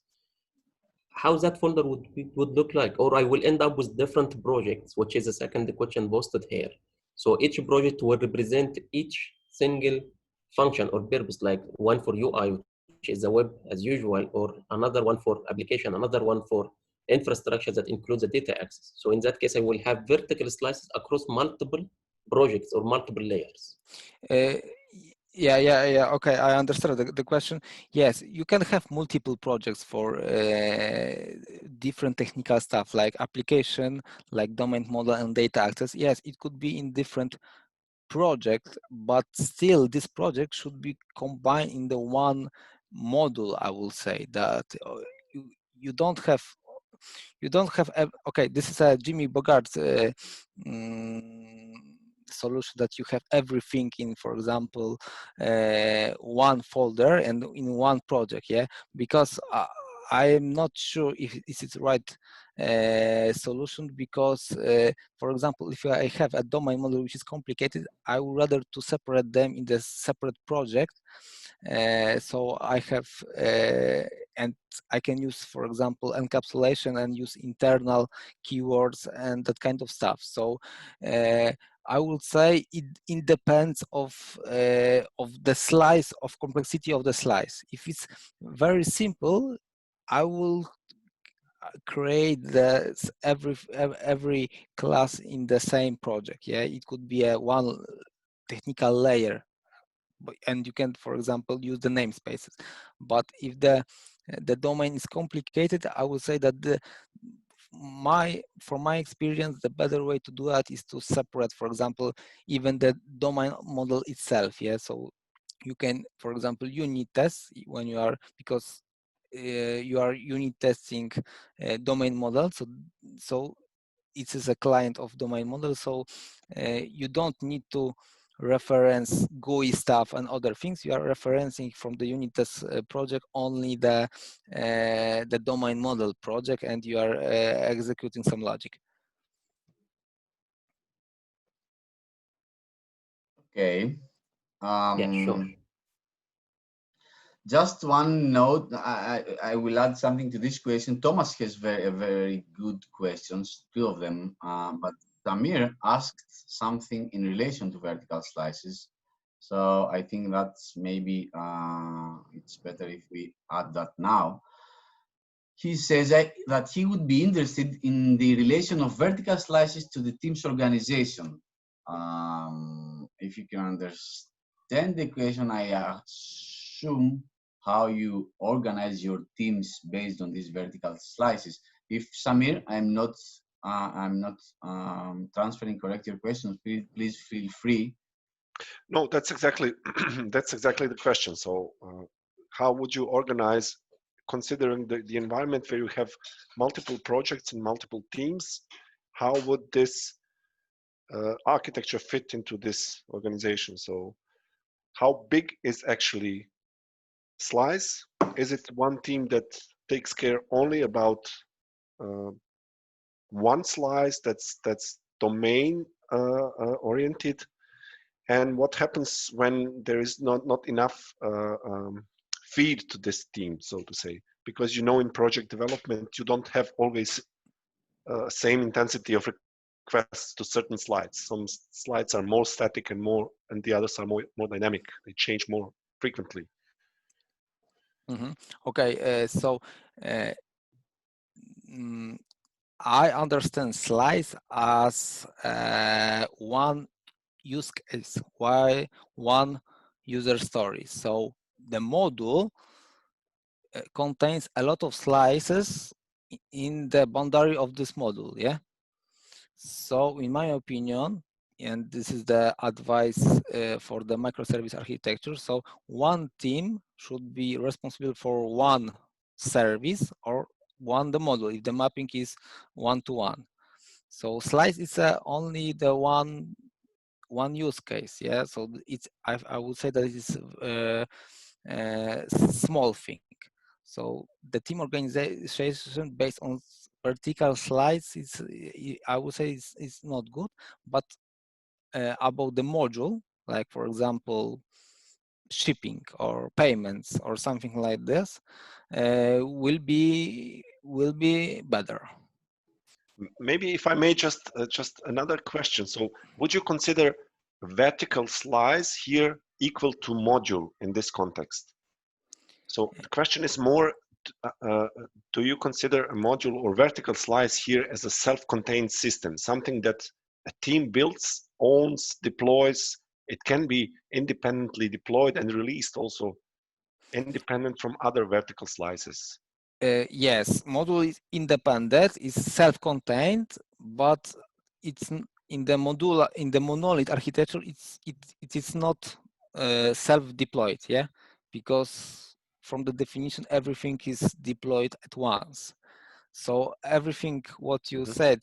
how that folder would look like? Or I will end up with different projects, which is the second question posted here. So each project will represent each single function or purpose, like one for UI, which is the web as usual, or another one for application, another one for infrastructure that includes the data access. So in that case, I will have vertical slices across multiple projects or multiple layers. Yeah. Okay, I understand the question. Yes, you can have multiple projects for different technical stuff like application, like domain model and data access. Yes, it could be in different projects, but still this project should be combined in the one module. I will say that you don't have okay, this is a Jimmy Bogart's solution that you have everything in, for example, one folder and in one project. Yeah, because I am not sure if this is the right solution, because for example, if I have a domain model which is complicated, I would rather to separate them in the separate project. So I have and I can use, for example, encapsulation and use internal keywords and that kind of stuff. So I would say it depends of the slice of complexity of the slice. If it's very simple, I will create every class in the same project. Yeah, it could be a one technical layer, and you can, for example, use the namespaces. But if the domain is complicated, I would say that from my experience, the better way to do that is to separate, for example, even the domain model itself. Yeah, so you can, for example, unit test when you are, because you are unit testing domain model. So it is a client of domain model. So you don't need to reference GUI stuff and other things. You are referencing from the unit test project only the domain model project, and you are executing some logic. Okay. Yeah, sure. Just one note, I will add something to this question. Thomas has very good questions, two of them, but Samir asked something in relation to vertical slices. So I think that's maybe it's better if we add that now. He says that he would be interested in the relation of vertical slices to the team's organization. If you can understand the question, I assume how you organize your teams based on these vertical slices. If Samir, I'm not transferring correct your questions, please feel free. No, that's exactly that's exactly the question. So how would you organize, considering the environment where you have multiple projects and multiple teams? How would this architecture fit into this organization? So how big is actually Slice? Is it one team that takes care only about one slice that's domain oriented? And what happens when there is not enough feed to this team, so to say? Because in project development, you don't have always same intensity of requests to certain slides. Some slides are more static and the others are more dynamic. They change more frequently. Mm-hmm. Okay, so mm, I understand slice as one use case, why one user story. So the module contains a lot of slices in the boundary of this module, yeah? So in my opinion, and this is the advice for the microservice architecture, so one team should be responsible for one service or one the module if the mapping is one-to-one. So slice is only the one use case, yeah. So it's I would say that it is small thing. So the team organization based on vertical slides is, I would say, is not good. But about the module, like for example, shipping or payments or something like this, will be better. Maybe if I may just another question. So would you consider vertical slice here equal to module in this context? So the question is more, do you consider a module or vertical slice here as a self-contained system, something that a team builds, owns, deploys? It can be independently deployed and released also, independent from other vertical slices. Yes, module is independent, is self-contained, but it's in the monolith architecture. It is not self-deployed, yeah, because from the definition everything is deployed at once. So everything what you said,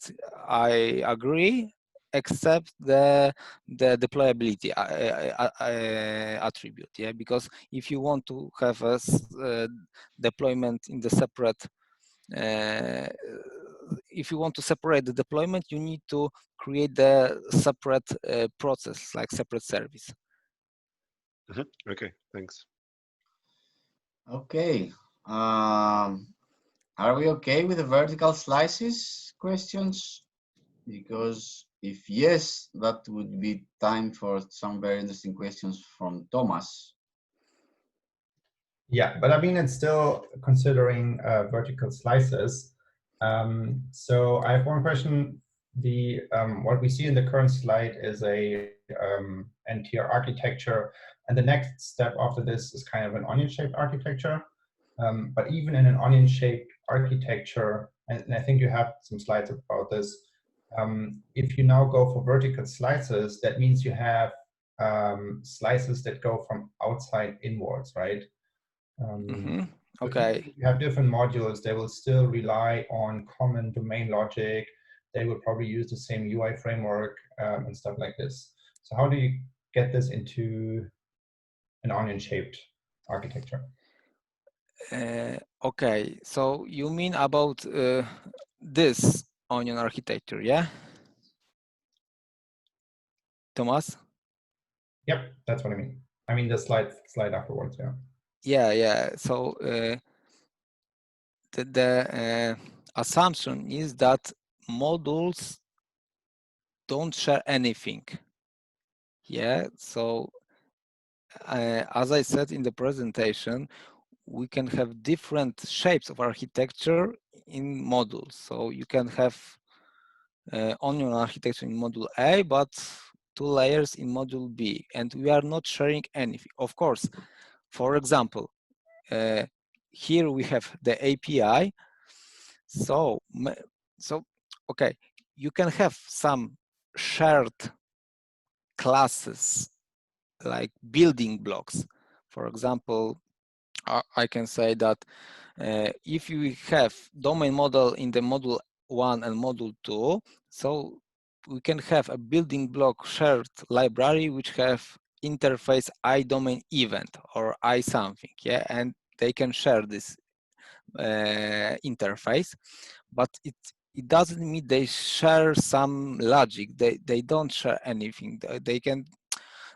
I agree, except the deployability attribute, yeah, because if you want to have a deployment in the separate, if you want to separate the deployment, you need to create the separate process, like separate service. Okay, thanks. Okay. Are we okay with the vertical slices questions? Because if yes, that would be time for some very interesting questions from Thomas. Yeah, but I mean, it's still considering vertical slices. So I have one question. The what we see in the current slide is a NTR architecture, and the next step after this is kind of an onion-shaped architecture. But even in an onion-shaped architecture, and I think you have some slides about this, if you now go for vertical slices, that means you have slices that go from outside inwards, right? Okay. You have different modules. They will still rely on common domain logic. They will probably use the same UI framework and stuff like this. So how do you get this into an onion-shaped architecture? Okay, so you mean about this onion architecture, yeah? Thomas? Yep, that's what I mean. I mean the slide afterwards, yeah. Yeah. So the assumption is that modules don't share anything. Yeah, so as I said in the presentation, we can have different shapes of architecture in modules. So you can have onion architecture in module A, but 2 layers in module B, and we are not sharing anything. Of course, for example, here we have the API. So okay, you can have some shared classes like building blocks. For example, I can say that if you have domain model in the module 1 and module 2, so we can have a building block shared library which have interface iDomain event or I something, yeah, and they can share this interface, but it doesn't mean they share some logic. They don't share anything.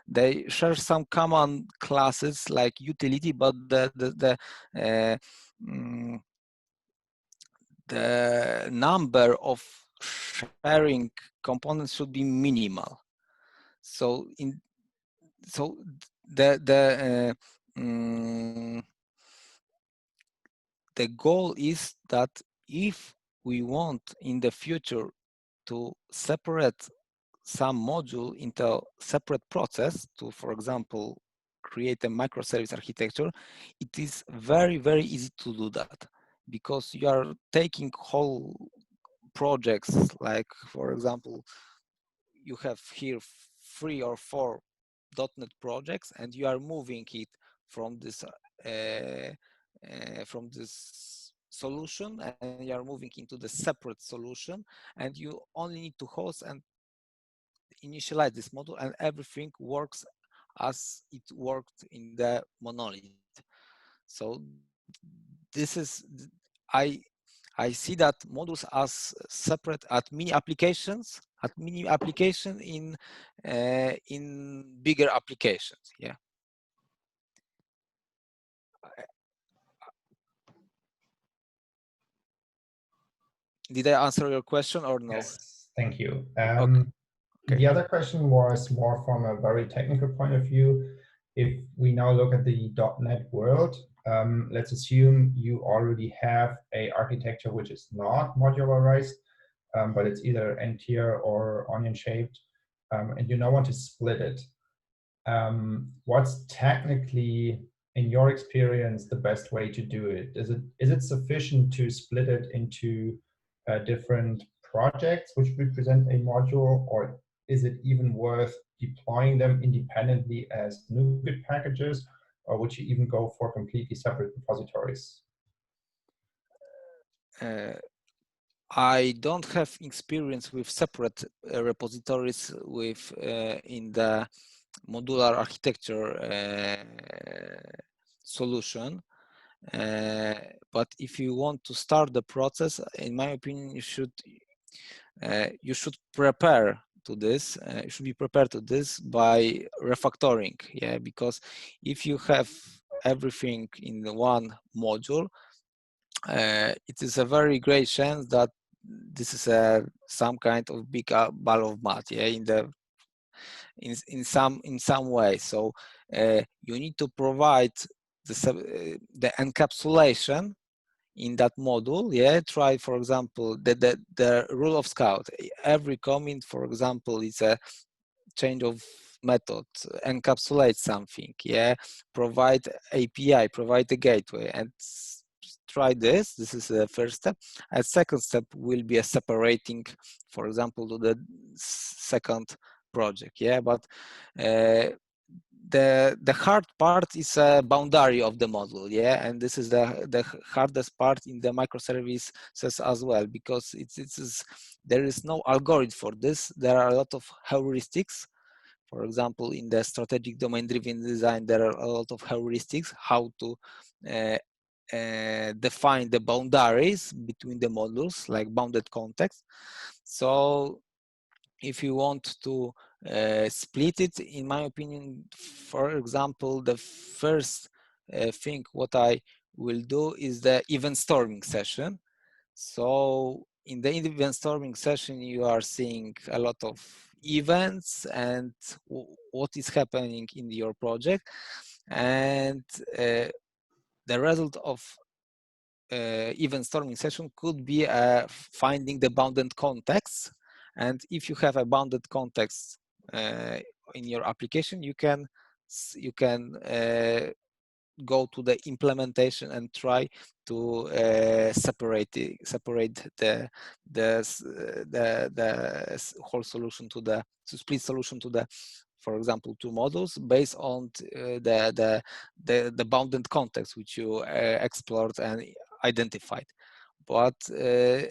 They share some common classes like utility, but the number of sharing components should be minimal. So the goal is that if we want in the future to separate some module into separate process to, for example, create a microservice architecture, it is very, very easy to do that because you are taking whole projects, like, for example, you have here 3 or 4 .NET projects, and you are moving it from this solution, and you are moving into the separate solution, and you only need to host and initialize this module, and everything works as it worked in the monolith. So this is, I see that modules as separate at mini application in bigger applications. Yeah. Did I answer your question or no? Yes, thank you. Okay. The other question was more from a very technical point of view. If we now look at the .NET world, let's assume you already have a architecture which is not modularized, but it's either n-tier or onion-shaped, and you now want to split it. What's technically, in your experience, the best way to do it? Is it sufficient to split it into different projects which represent a module, or is it even worth deploying them independently as NuGet packages, or would you even go for completely separate repositories? I don't have experience with separate repositories with in the modular architecture solution. But if you want to start the process, in my opinion, you should prepare to this. You should be prepared to this by refactoring. Yeah, because if you have everything in one module, it is a very great chance that this is some kind of big ball of mud. Yeah, in some way. So you need to provide the encapsulation in that module. Yeah, try, for example, the rule of scout. Every comment, for example, is a change of method, encapsulate something. Yeah, provide API, provide the gateway, and try this. This is the first step. A second step will be a separating, for example, to the second project. Yeah, but the hard part is a boundary of the module. Yeah, and this is the hardest part in the microservices as well, because there is no algorithm for this. There are a lot of heuristics. For example, in the strategic domain-driven design, there are a lot of heuristics how to define the boundaries between the modules, like bounded context. So if you want to split it, in my opinion, for example, the first thing what I will do is the event storming session. So in the event storming session, you are seeing a lot of events and what is happening in your project, and the result of event storming session could be finding the bounded context. And if you have a bounded context in your application, you can go to the implementation and try to separate the whole solution to the split solution to the, for example, 2 modules based on the bounded context which you explored and identified. But I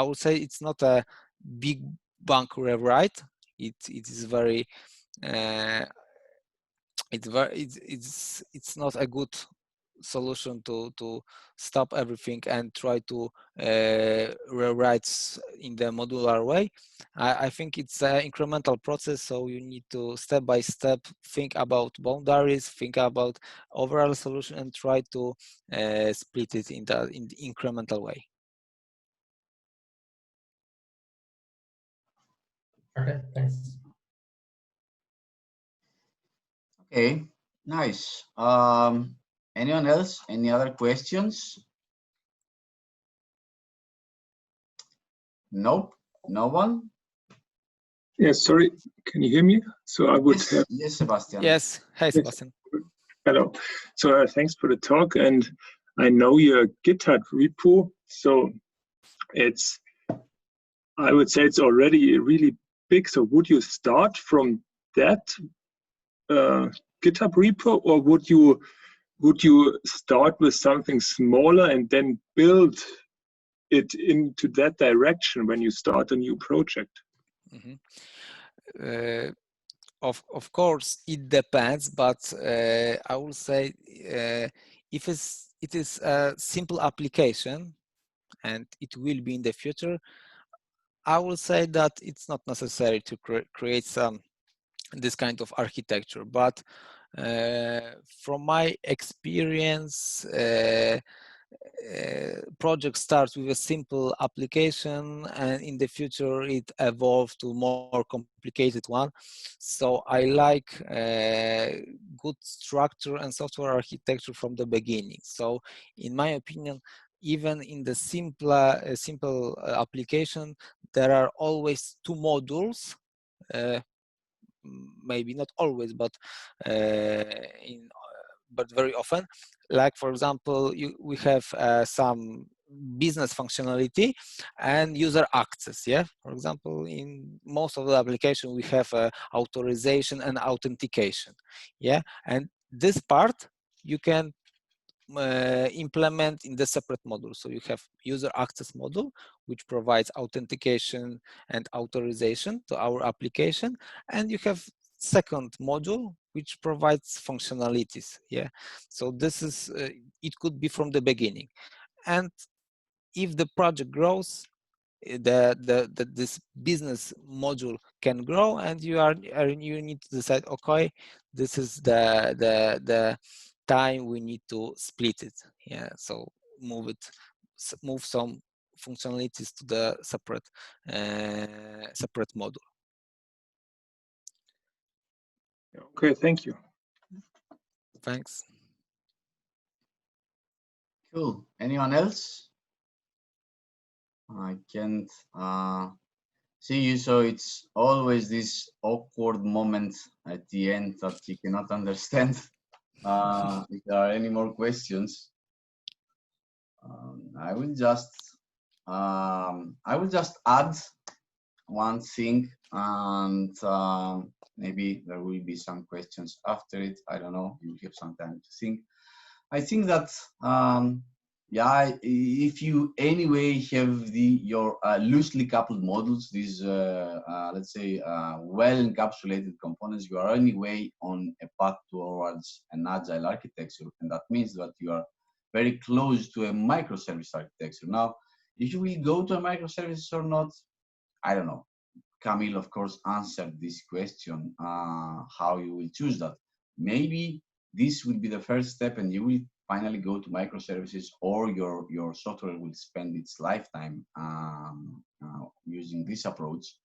would say it's not a big bang rewrite. It is very it's not a good solution to stop everything and try to rewrite in the modular way. I think it's an incremental process, so you need to step by step think about boundaries, think about overall solution, and try to split it in the incremental way. Okay, thanks. Okay, nice. Anyone else? Any other questions? Nope, no one. Yes, sorry, can you hear me? So I would have. Yes, Sebastian. Yes. Hey, Yes. Sebastian. Hello. So thanks for the talk, and I know your GitHub repo. So it's, I would say it's already really big. So would you start from that GitHub repo, or would you start with something smaller and then build it into that direction when you start a new project? Mhm. Of course, it depends, but I will say if it is a simple application, and it will be in the future, I will say that it's not necessary to create this kind of architecture. But from my experience, project starts with a simple application, and in the future it evolves to more complicated one. So I like good structure and software architecture from the beginning. So in my opinion, even in the simple application, there are always two modules, maybe not always, but but very often. Like for example, we have some business functionality and user access. Yeah, for example, in most of the application we have authorization and authentication. Yeah, and this part you can implement in the separate module. So you have user access module, which provides authentication and authorization to our application, and you have second module which provides functionalities. Yeah, so this is it could be from the beginning, and if the project grows, this business module can grow, and you need to decide, okay, this is the time we need to split it. Yeah, so move some functionalities to the separate module. Okay, thank you. Thanks. Cool. Anyone else? I can't see you, so it's always this awkward moment at the end that you cannot understand. If there are any more questions, I will just add one thing, and maybe there will be some questions after it. I don't know. You have some time to think. I think that yeah, if you anyway have your loosely coupled models, these let's say well encapsulated components, you are anyway on a path towards an agile architecture, and that means that you are very close to a microservice architecture. Now, if you will go to a microservice or not, I don't know. Kamil, of course, answered this question, how you will choose that. Maybe this will be the first step and you will finally go to microservices, or your software will spend its lifetime using this approach.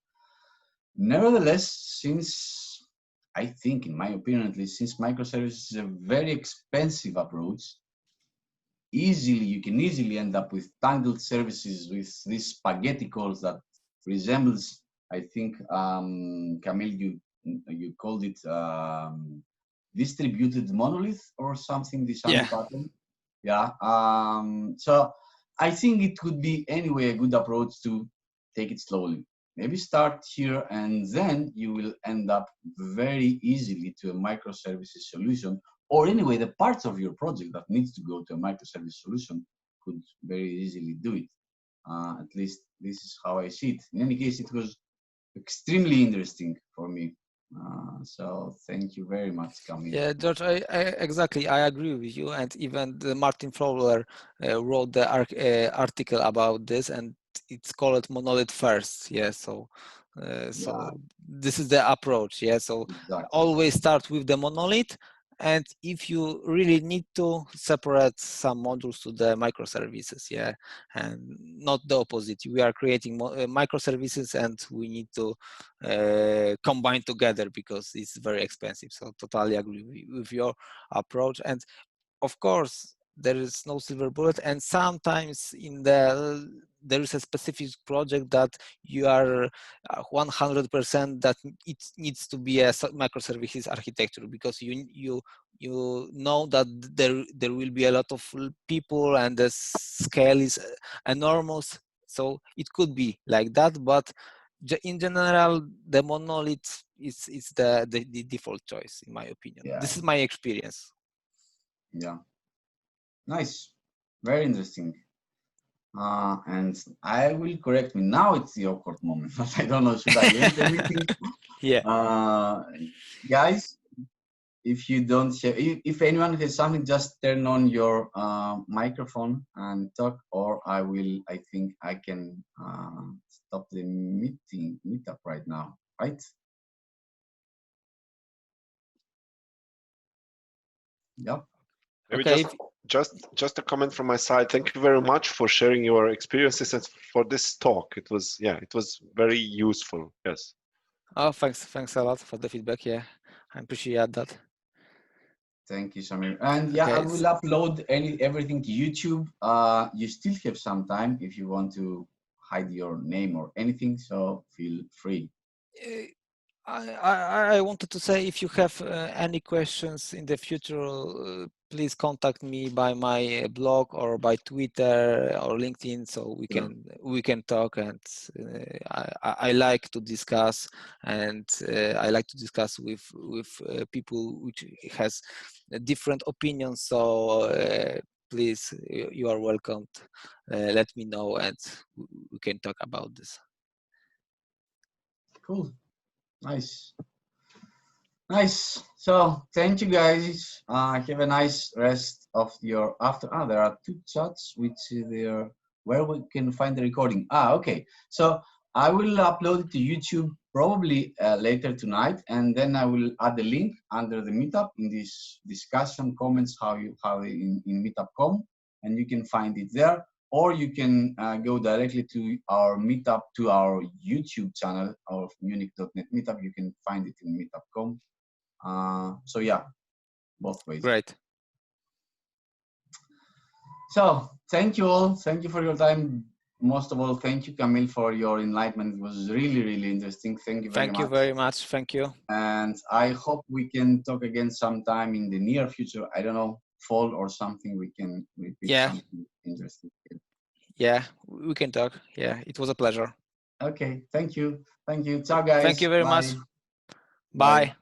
Nevertheless, since I think, in my opinion at least, since microservices is a very expensive approach, you can easily end up with tangled services with these spaghetti calls that resembles, I think, Kamil, you called it distributed monolith or something, this pattern. Yeah. So I think it could be anyway a good approach to take it slowly. Maybe start here, and then you will end up very easily to a microservices solution, or anyway, the parts of your project that needs to go to a microservice solution could very easily do it. At least this is how I see it. In any case, it was extremely interesting for me. So thank you very much, Kamil. Yeah, George, exactly. I agree with you. And even Martin Fowler wrote the article about this, and it's called Monolith First. Yeah, so this is the approach. Yeah, so exactly. Always start with the monolith, and if you really need to, separate some modules to the microservices. Yeah, and not the opposite. We are creating microservices, and we need to combine together because it's very expensive. So totally agree with your approach. And of course, there is no silver bullet, and sometimes there is a specific project that you are 100% that it needs to be a microservices architecture, because you know that there will be a lot of people and the scale is enormous. So it could be like that, but in general, the monolith is the default choice, in my opinion. Yeah. This is my experience. Yeah. Nice. Very interesting. And I will correct me. Now it's the awkward moment. I don't know, should I end the meeting? Yeah. Guys, if you don't share, if anyone has something, just turn on your microphone and talk, or I think I can stop the meetup right now, right? Yep. Maybe Okay. just a comment from my side. Thank you very much for sharing your experiences and for this talk. It was very useful. Yes. Oh, thanks a lot for the feedback. Yeah, I appreciate that. Thank you, Samir. And yeah, Okay, I will upload everything to YouTube. You still have some time if you want to hide your name or anything, so feel free. I wanted to say, if you have any questions in the future, please contact me by my blog or by Twitter or LinkedIn, so we can talk. And I like to discuss, and I like to discuss with people which has different opinions. So please, you are welcomed. Let me know, and we can talk about this. Cool. Nice. Nice. So thank you, guys. Have a nice rest of your after. There are 2 chats which there where we can find the recording. Okay. So I will upload it to YouTube probably later tonight, and then I will add the link under the meetup in this discussion comments how in meetup.com, and you can find it there. Or you can go directly to our meetup, to our YouTube channel of Munich NET Meetup. You can find it in meetup.com. So yeah, both ways. Great. So thank you all. Thank you for your time. Most of all, thank you, Kamil, for your enlightenment. It was really, really interesting. Thank you very much. Thank you very much. Thank you. And I hope we can talk again sometime in the near future. I don't know, fall or something. We can repeat something interesting. Yeah, we can talk. Yeah, it was a pleasure. Okay, thank you. Thank you. Ciao, guys. Thank you very Bye. much. Bye.